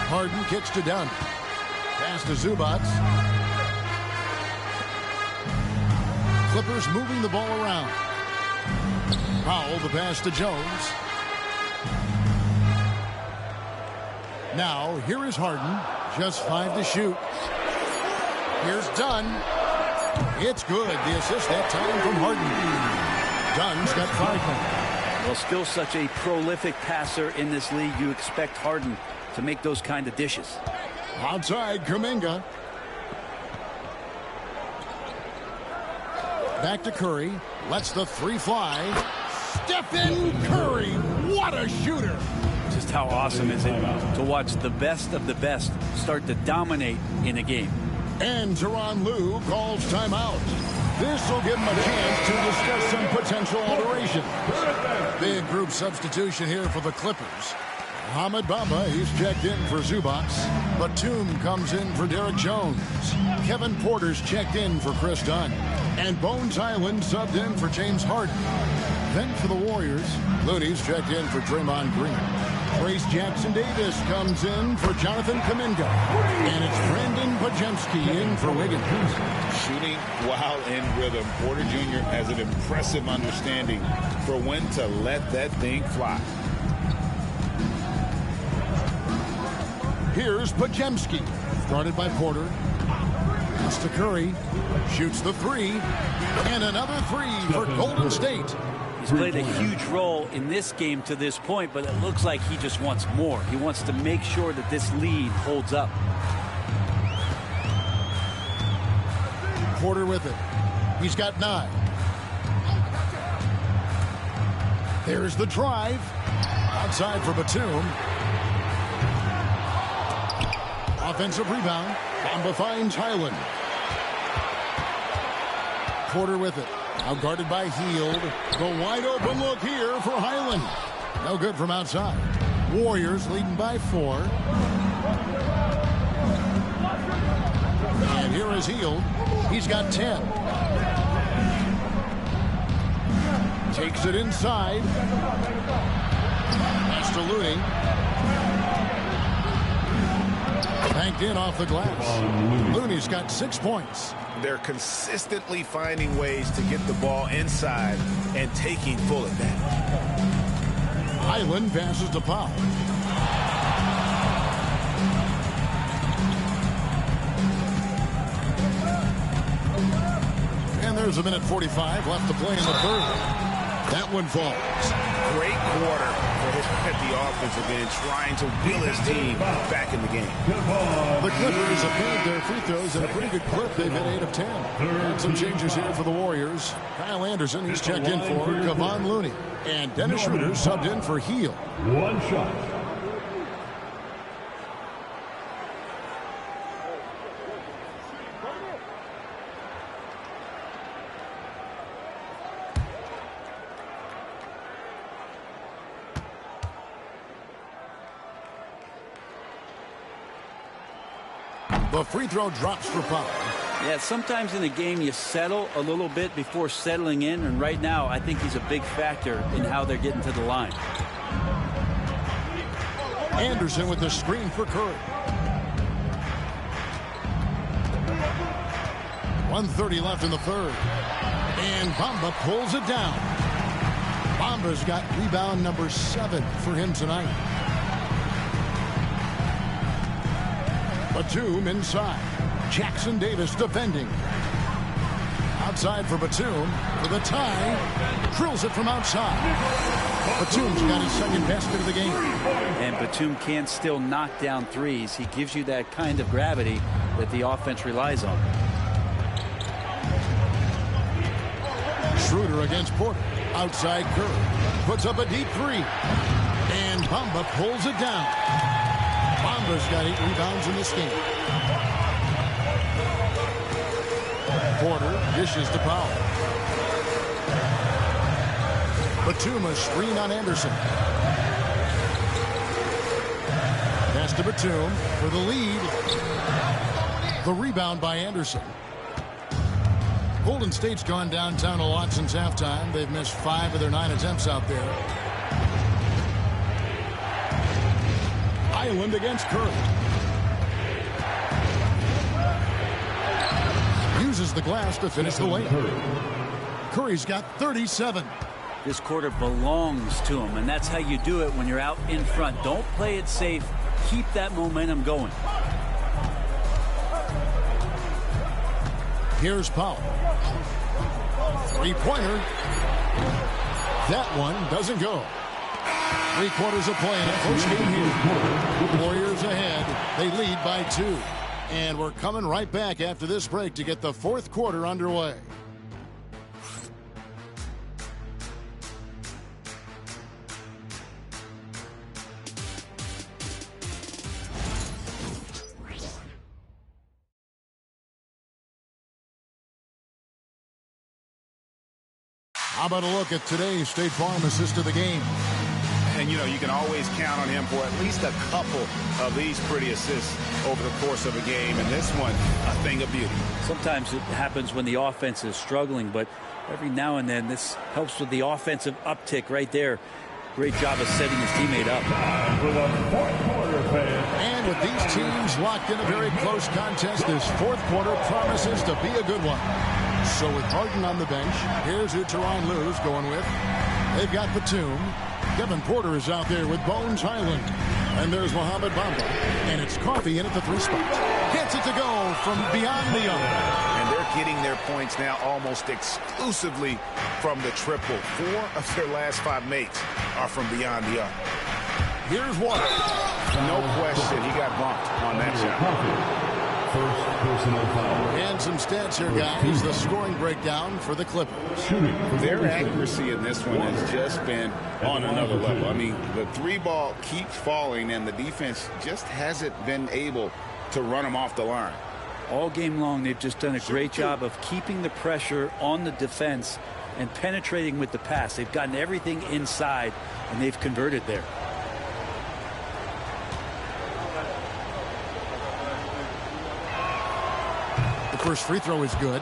Harden kicks to Dunn. Pass to Zubac. Clippers moving the ball around. Powell, the pass to Jones. Now, here is Harden. Just 5 to shoot. Here's Dunn. It's good. The assist that time from Harden. Dunn's got 5 points. Well, still such a prolific passer in this league. You expect Harden to make those kind of dishes. Outside, Kuminga. Back to Curry. Lets the three fly. Stephen Curry. What a shooter. Just how awesome is it to watch the best of the best start to dominate in a game. And Tyronn Lue calls timeout. This will give him a chance to discuss some potential alterations. Big group substitution here for the Clippers. Mohamed Bamba, he's checked in for Zubac. Batum comes in for Derek Jones. Kevin Porter's checked in for Chris Dunn. And Bones Highland subbed in for James Harden. Then for the Warriors, Looney's checked in for Draymond Green. Trace Jackson-Davis comes in for Jonathan Kuminga. And it's Brandon Podziemski in for Wiggins. Shooting while in rhythm. Porter Jr. has an impressive understanding for when to let that thing fly. Here's Podziemski. Started by Porter. Pass to Curry. Shoots the three. And another three for Golden State. He's played a huge role in this game to this point, but it looks like he just wants more. He wants to make sure that this lead holds up. Porter with it. He's got 9. There's the drive. Outside for Batum. Offensive rebound. Bamba finds Highland. Porter with it. Now guarded by Hield. The wide open look here for Highland. No good from outside. Warriors leading by 4. And here is Hield. He's got 10. Takes it inside. Pass to Looney. Banked in off the glass. Looney's got 6 points. They're consistently finding ways to get the ball inside and taking full advantage. Highland passes to Powell. And there's a minute 45 left to play in the third. That one falls. Great quarter at the offensive end, trying to wheel his team back in the game. The Clippers have made their free throws at a pretty good clip. They've hit 8 of 10. And some changes here for the Warriors. Kyle Anderson, he's checked in for Kevon Looney. And Dennis Schroeder subbed in for Heel. One shot. The free throw drops for Powell. Yeah, sometimes in a game you settle a little bit before settling in, and right now I think he's a big factor in how they're getting to the line. Anderson with the screen for Curry. 1:30 left in the third. And Bamba pulls it down. Bamba's got rebound number 7 for him tonight. Batum inside. Jackson Davis defending. Outside for Batum for the tie. Drills it from outside. Batum's got his second basket of the game. And Batum can still knock down threes. He gives you that kind of gravity that the offense relies on. Schroeder against Porter. Outside Curry. Puts up a deep three. And Bamba pulls it down. Bamba's got 8 rebounds in this game. Porter dishes to Powell. Batum a screen on Anderson. Pass to Batum for the lead. The rebound by Anderson. Golden State's gone downtown a lot since halftime. They've missed 5 of their 9 attempts out there. Highland against Curry. Uses the glass to finish the lane. Curry's got 37. This quarter belongs to him, and that's how you do it when you're out in front. Don't play it safe. Keep that momentum going. Here's Powell. Three-pointer. That one doesn't go. 3 quarters of play in a close game here. Warriors ahead. They lead by 2. And we're coming right back after this break to get the 4th quarter underway. How about a look at today's State Farm assist of the game? And, you know, you can always count on him for at least a couple of these pretty assists over the course of a game. And this one, a thing of beauty. Sometimes it happens when the offense is struggling, but every now and then this helps with the offensive uptick right there. Great job of setting his teammate up. And with these teams locked in a very close contest, this 4th quarter promises to be a good one. So with Harden on the bench, here's who Tyronn Lue's going with. They've got Batum. Kevin Porter is out there with Bones Highland. And there's Mohamed Bamba. And it's Coffey in at the 3 spot. Gets it to go from beyond the arc. And they're getting their points now almost exclusively from the triple. 4 of their last 5 makes are from beyond the arc. Here's one. No question, he got bumped on that shot. First personal foul. And some stats here, guys. The scoring breakdown for the Clippers. Their accuracy in this one has just been on another level. I mean, the 3 ball keeps falling, and the defense just hasn't been able to run them off the line. All game long, they've just done a great job of keeping the pressure on the defense and penetrating with the pass. They've gotten everything inside, and they've converted there. First free throw is good.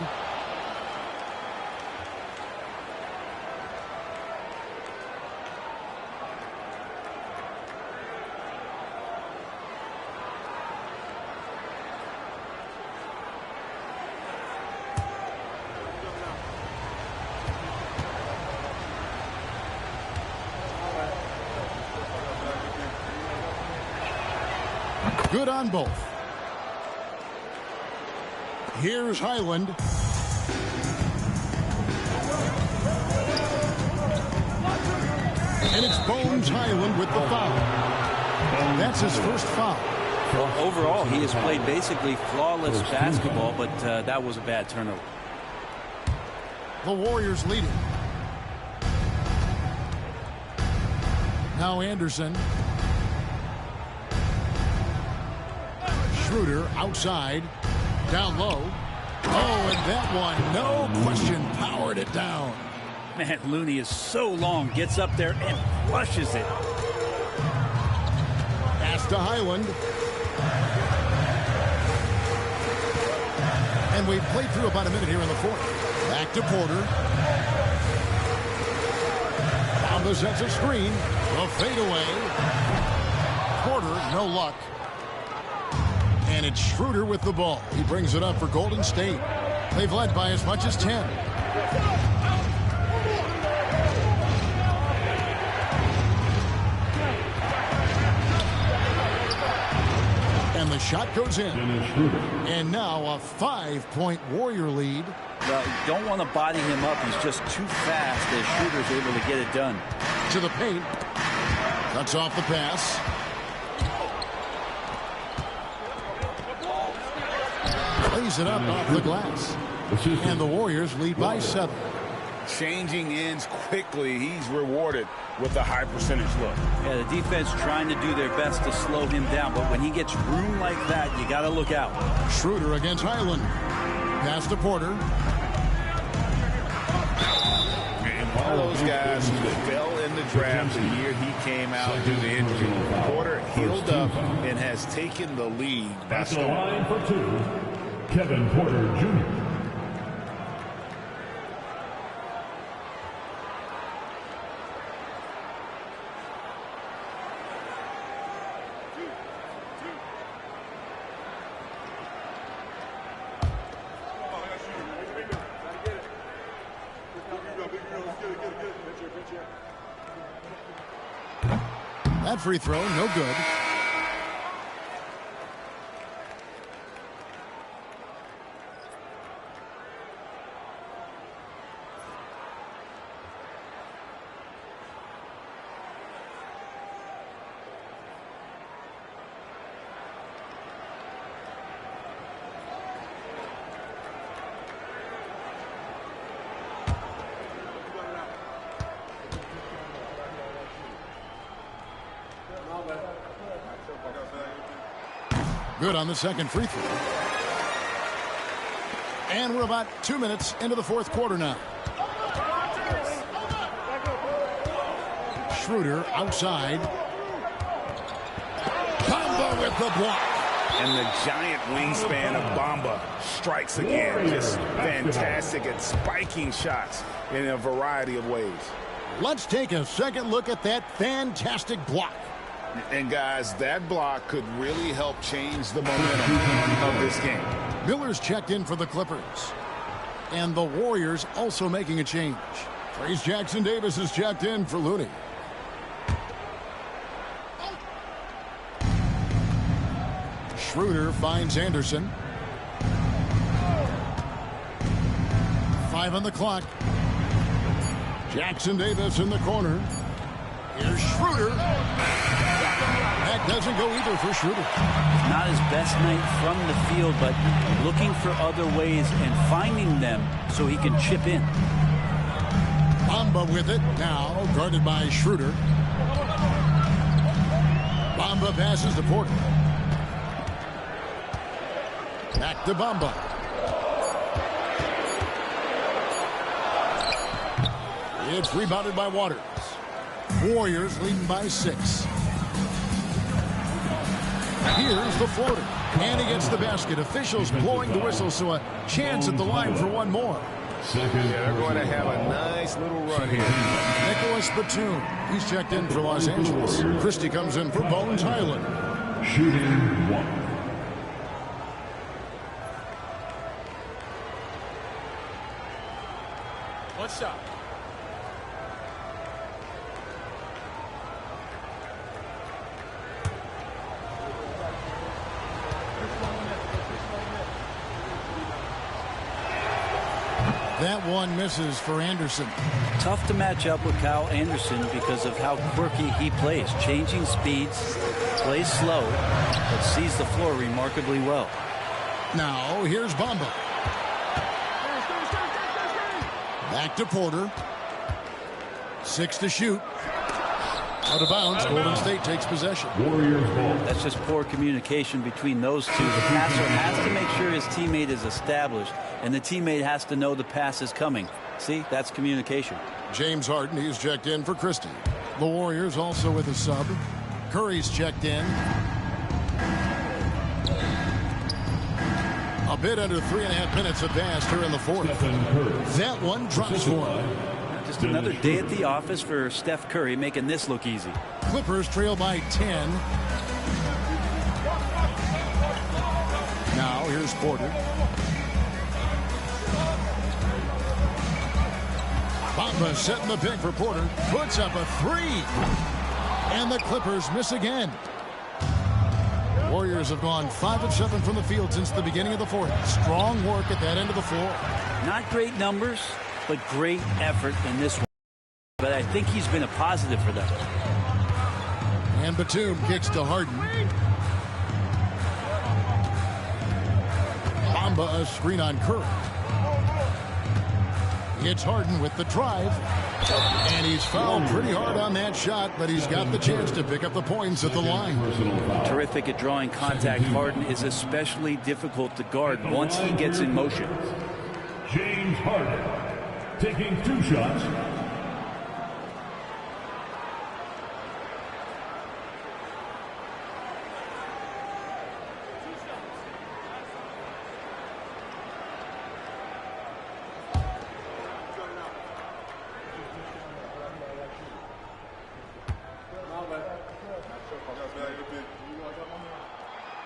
Good on both. Here's Highland. And it's Bones Highland with the foul. That's his first foul. Well, overall, he has played basically flawless basketball, but that was a bad turnover. The Warriors lead it. Now Anderson. Schroeder outside. Down low. Oh, and that one, no question, powered it down. Man, Looney is so long, gets up there and flushes it. Pass to Highland. And we've played through about a minute here in the fourth. Back to Porter. Bamba sets a screen. The fadeaway. Porter, no luck. And it's Schroeder with the ball. He brings it up for Golden State. They've led by as much as 10. And the shot goes in. And now a 5-point Warrior lead. Well, you don't want to body him up. He's just too fast as Schroeder's able to get it done. To the paint. Cuts off the pass. Plays it up off the glass. And the Warriors lead by 7. Changing ends quickly. He's rewarded with a high percentage look. Yeah, the defense trying to do their best to slow him down, but when he gets room like that, you got to look out. Schroeder against Highland. Pass to Porter. One of those guys who fell in the draft the year he came out due to injury. Porter healed up and has taken the lead. That's the line for 2. Kevin Porter Jr. That free throw, no good. Good on the second free throw. And we're about 2 minutes into the fourth quarter now. Schroeder outside. Bamba with the block. And the giant wingspan of Bamba strikes again. Just fantastic at spiking shots in a variety of ways. Let's take a second look at that fantastic block. And guys, that block could really help change the momentum of this game. Miller's checked in for the Clippers. And the Warriors also making a change. Trace Jackson Davis is checked in for Looney. Schroeder finds Anderson. 5 on the clock. Jackson Davis in the corner. Here's Schroeder. That doesn't go either for Schroeder. Not his best night from the field, but looking for other ways and finding them so he can chip in. Bamba with it now, guarded by Schroeder. Bamba passes to Porter. Back to Bamba. It's rebounded by Waters. Warriors leading by 6. Here's the floater. And he gets the basket. Officials blowing the whistle, so a chance at the line for one more. Yeah, they're going to have a nice little run here. Nicholas Batum. He's checked in for Los Angeles. Christie comes in for Bones Highland. Shooting 1. One shot. That one misses for Anderson. Tough to match up with Kyle Anderson because of how quirky he plays. Changing speeds, plays slow, but sees the floor remarkably well. Now, here's Bamba. Back to Porter. 6 to shoot. Out of bounds. Golden State takes possession. Warriors ball. That's just poor communication between those two. The passer has to make sure his teammate is established, and the teammate has to know the pass is coming. See, that's communication. James Harden, he's checked in for Christie. The Warriors also with a sub. Curry's checked in. A bit under 3.5 minutes have passed here in the fourth. That one drops for him. Just another day at the office for Steph Curry, making this look easy. Clippers trail by 10. Now here's Porter. Bamba setting the pick for Porter. Puts up a 3. And the Clippers miss again. Warriors have gone 5 of 7 from the field since the beginning of the fourth. Strong work at that end of the floor. Not great numbers, but great effort in this one. But I think he's been a positive for them. And Batum kicks to Harden. Bamba a screen on Curry. It's Harden with the drive. And he's fouled pretty hard on that shot, but he's got the chance to pick up the points at the line. Terrific at drawing contact. Harden is especially difficult to guard once he gets in motion. James Harden taking 2 shots.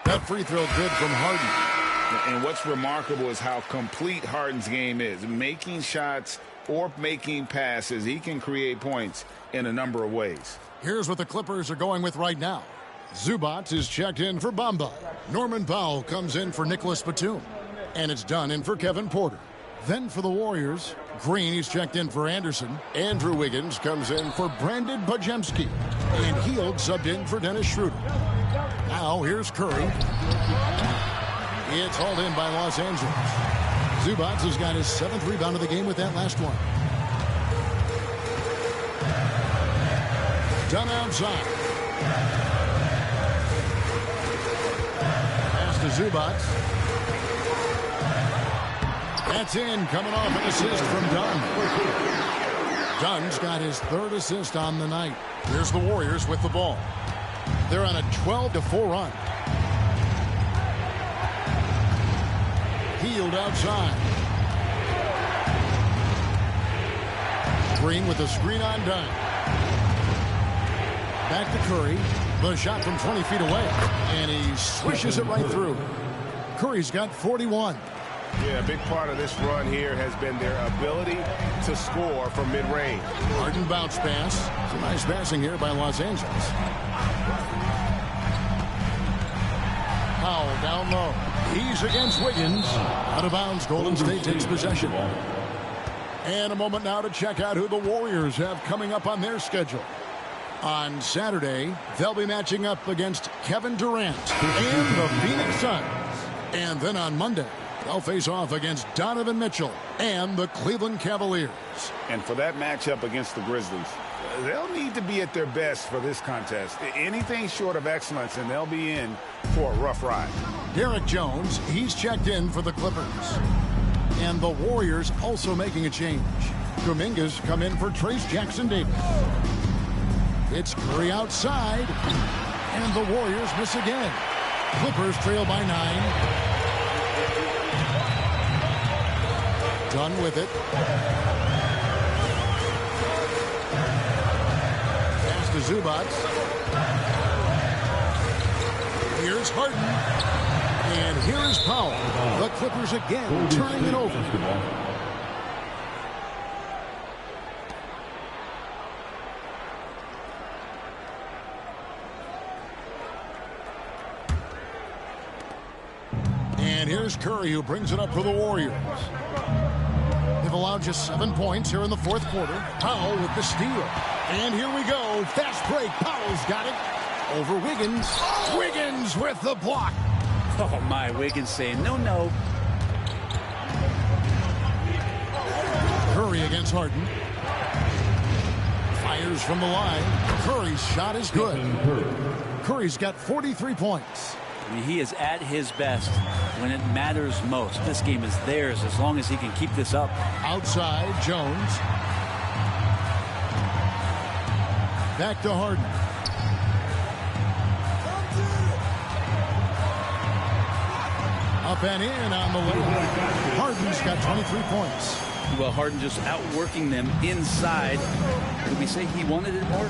That free throw good from Harden. And what's remarkable is how complete Harden's game is. Making shots or making passes, he can create points in a number of ways. Here's what the Clippers are going with right now. Zubac is checked in for Bamba. Norman Powell comes in for Nicholas Batum. And it's done in for Kevin Porter. Then for the Warriors, Green is checked in for Anderson. Andrew Wiggins comes in for Brandon Bajemski. And Hield subbed in for Dennis Schroeder. Now here's Curry. It's hauled in by Los Angeles. Zubac has got his 7th rebound of the game with that last one. Done outside. Pass to Zubac. That's in, coming off an assist from Dunn. Dunn's got his 3rd assist on the night. Here's the Warriors with the ball. They're on a 12-4 run. Hield outside. Green with a screen on Dunn. Back to Curry. The shot from 20 feet away. And he swishes it right through. Curry's got 41. Yeah, a big part of this run here has been their ability to score from mid-range. Harden bounce pass. Some nice passing here by Los Angeles. Powell down low. He's against Wiggins. Out of bounds. Golden State takes possession. And a moment now to check out who the Warriors have coming up on their schedule. On Saturday, they'll be matching up against Kevin Durant and the Phoenix Suns. And then on Monday, they'll face off against Donovan Mitchell and the Cleveland Cavaliers. And for that matchup against the Grizzlies, they'll need to be at their best for this contest. Anything short of excellence, and they'll be in for a rough ride. Derek Jones, he's checked in for the Clippers. And the Warriors also making a change. Kuminga's come in for Trace Jackson-Davis. It's Curry outside. And the Warriors miss again. Clippers trail by 9. Done with it. Pass to Zubac. Here's Harden. And here is Powell. The Clippers again turning it over. And here's Curry, who brings it up for the Warriors. They've allowed just 7 points here in the fourth quarter. Powell with the steal. And here we go. Fast break. Powell's got it. Over Wiggins. Wiggins with the block. Oh, my. Wiggins saying no, no. Curry against Harden. Fires from the line. Curry's shot is good. Curry's got 43 points. I mean, he is at his best when it matters most. This game is theirs as long as he can keep this up. Outside, Jones. Back to Harden. Up and in on the layup. Harden's got 23 points. Well, Harden just outworking them inside. Could we say he wanted it more?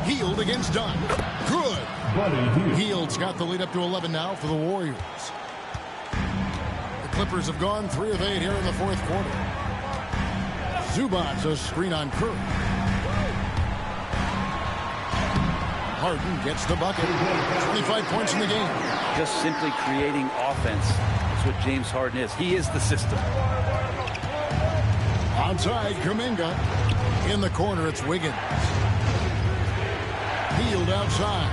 Hield against Dunn. Good. Hield's got the lead up to 11 now for the Warriors. The Clippers have gone 3 of 8 here in the fourth quarter. Zubac's a screen on Curry. Harden gets the bucket. 25 points in the game. Just simply creating offense. That's what James Harden is. He is the system. Outside, Kuminga. In the corner, it's Wiggins. Hield outside.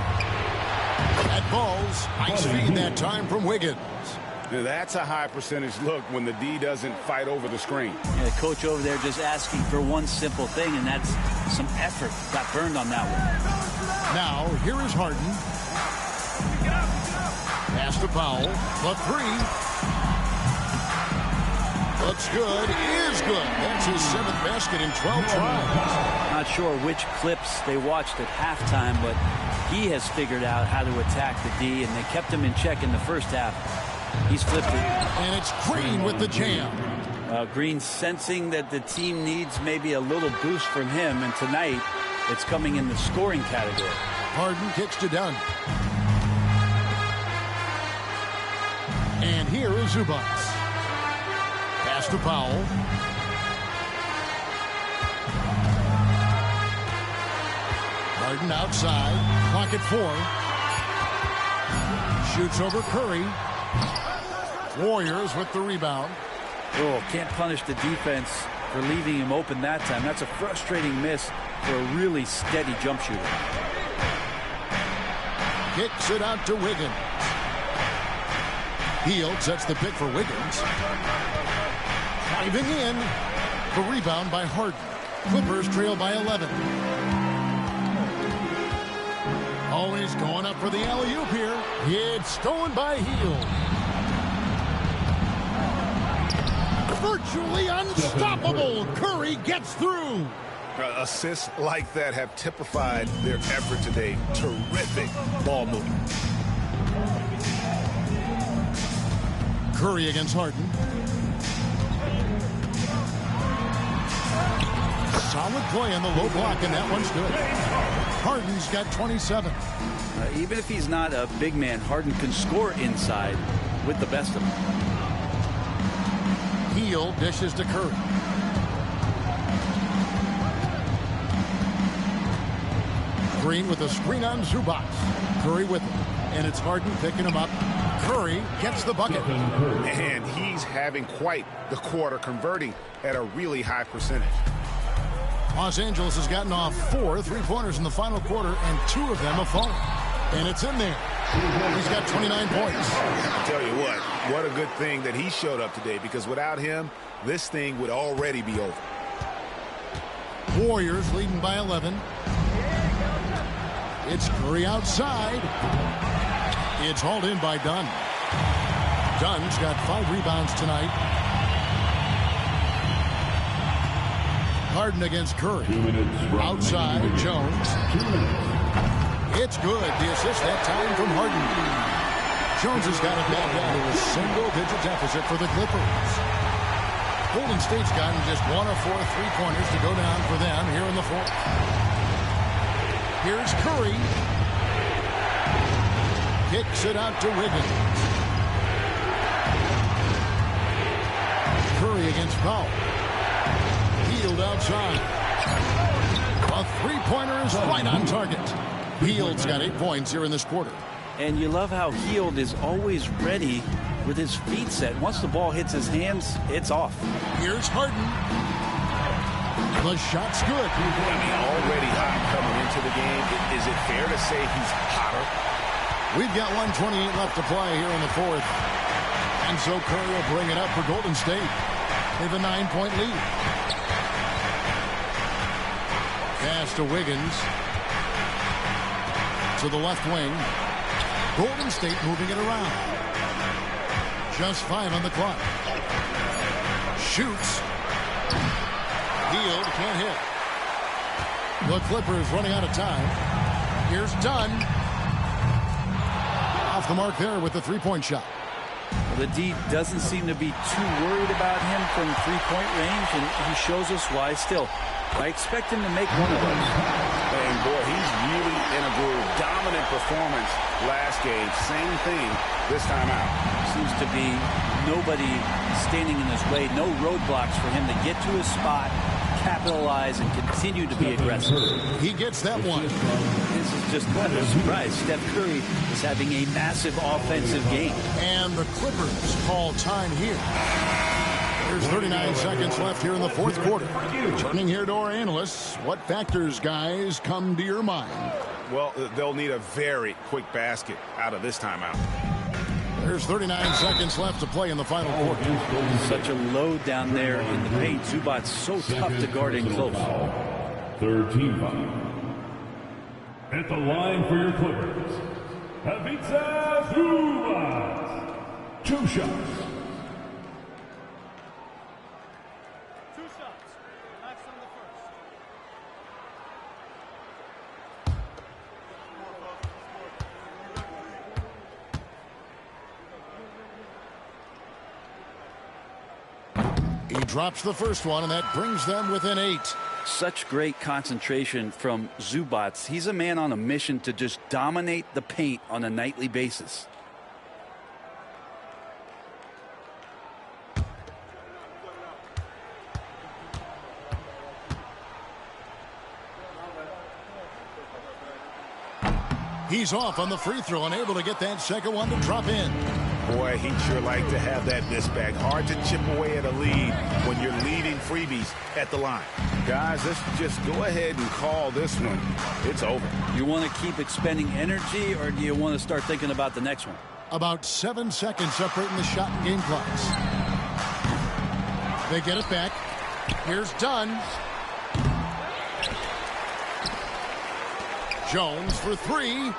At balls, ice feed that time from Wiggins. Now that's a high percentage look when the D doesn't fight over the screen. Yeah, the coach over there just asking for one simple thing, and that's some effort. Got burned on that one. Now, here is Harden. Pass to Powell. The three. Looks good. Is good. That's his 7th basket in 12 tries. Not sure which clips they watched at halftime, but he has figured out how to attack the D, and they kept him in check in the first half. He's flipped it. And it's Green with the jam. Green sensing that the team needs maybe a little boost from him, and tonight it's coming in the scoring category. Harden kicks to Dunn. And here is Zubac. Pass to Powell. Harden outside. Clock at 4. Shoots over Curry. Warriors with the rebound. Oh, can't punish the defense for leaving him open that time. That's a frustrating miss for a really steady jump shooter. Kicks it out to Wiggins. Hield sets the pick for Wiggins. Driving in. The rebound by Harden. Clippers trail by 11. Always going up for the alley-oop here. It's stolen by Hield. Virtually unstoppable. Curry gets through. Assists like that have typified their effort today. Terrific ball movement. Curry against Harden. Solid play on the low block, and that one's good. Harden's got 27. Even if he's not a big man, Harden can score inside with the best of them. Hield dishes to Curry. Green with a screen on Zubac. Curry with him. And it's Harden picking him up. Curry gets the bucket. And he's having quite the quarter, converting at a really high percentage. Los Angeles has gotten off 4 3-pointers in the final quarter, and 2 of them have fallen. And it's in there. He's got 29 points. I tell you what a good thing that he showed up today, because without him, this thing would already be over. Warriors leading by 11. It's Curry outside. It's hauled in by Dunn. Dunn's got 5 rebounds tonight. Harden against Curry. Outside, Jones. It's good. The assist that time from Harden. Jones has got it back down to a single-digit deficit for the Clippers. Golden State's gotten just 1 of 4 3-pointers to go down for them here in the fourth. Here's Curry. Kicks it out to Wiggins. Curry against Powell. Hield outside. A 3-pointer is right on target. Hield's got 8 points here in this quarter. And you love how Hield is always ready with his feet set. Once the ball hits his hands, it's off. Here's Harden. The shot's good. I mean, already hot coming into the game. Is it fair to say he's hotter? We've got 1:28 left to play here in the fourth. And so Curry will bring it up for Golden State. They have a 9-point lead. Pass to Wiggins. To the left wing. Golden State moving it around. Just 5 on the clock. Shoots. Hield can't hit. The Clippers running out of time. Here's Dunn. Off the mark there with the three-point shot. The D doesn't seem to be too worried about him from three-point range, and he shows us why still. I expect him to make one of those. And boy, he's really in a groove. Dominant performance last game. Same thing this time out. Seems to be nobody standing in his way. No roadblocks for him to get to his spot, capitalize, and continue to be aggressive. He gets that one. This is just not a surprise. Steph Curry is having a massive offensive game. And the Clippers call time here. There's 39 seconds left here in the fourth quarter. Turning here to our analysts, what factors, guys, come to your mind? Well, they'll need a very quick basket out of this timeout. There's 39 seconds left to play in the final quarter. Such a load down there in the paint. Zubac's so tough to guard in close. Third team foul. At the line for your Clippers, Ivica Zubac. 2 shots. He drops the first one, and that brings them within 8. Such great concentration from Zubac. He's a man on a mission to just dominate the paint on a nightly basis. He's off on the free throw and able to get that second one to drop in. Boy, he'd sure like to have that miss back. Hard to chip away at a lead when you're leading freebies at the line. Guys, let's just go ahead and call this one. It's over. You want to keep expending energy, or do you want to start thinking about the next one? About 7 seconds separating the shot and game clocks. They get it back. Here's Dunn. Jones for 3.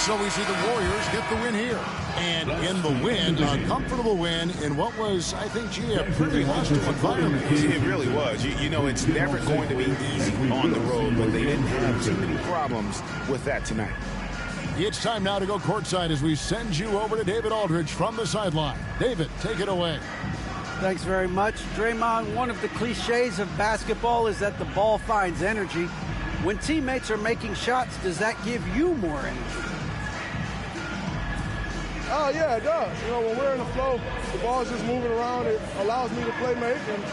So we see the Warriors get the win here. And in the win, a comfortable win in what was, I think, a pretty hostile environment. It really was. You know, it's never going to be easy on the road, but they didn't have too many problems with that tonight. It's time now to go courtside as we send you over to David Aldridge from the sideline. David, take it away. Thanks very much. Draymond, one of the cliches of basketball is that the ball finds energy. When teammates are making shots, does that give you more energy? Oh, yeah, it does. You know, when we're in the flow, the ball's just moving around. It allows me to play make, and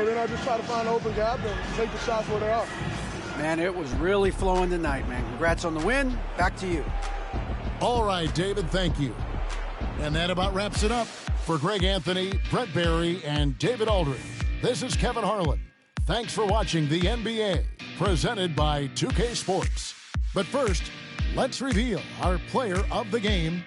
then I just try to find an open gap and take the shots where they are. Man, it was really flowing tonight, man. Congrats on the win. Back to you. All right, David, thank you. And that about wraps it up. For Greg Anthony, Brett Barry, and David Aldridge, this is Kevin Harlan. Thanks for watching the NBA, presented by 2K Sports. But first, let's reveal our player of the game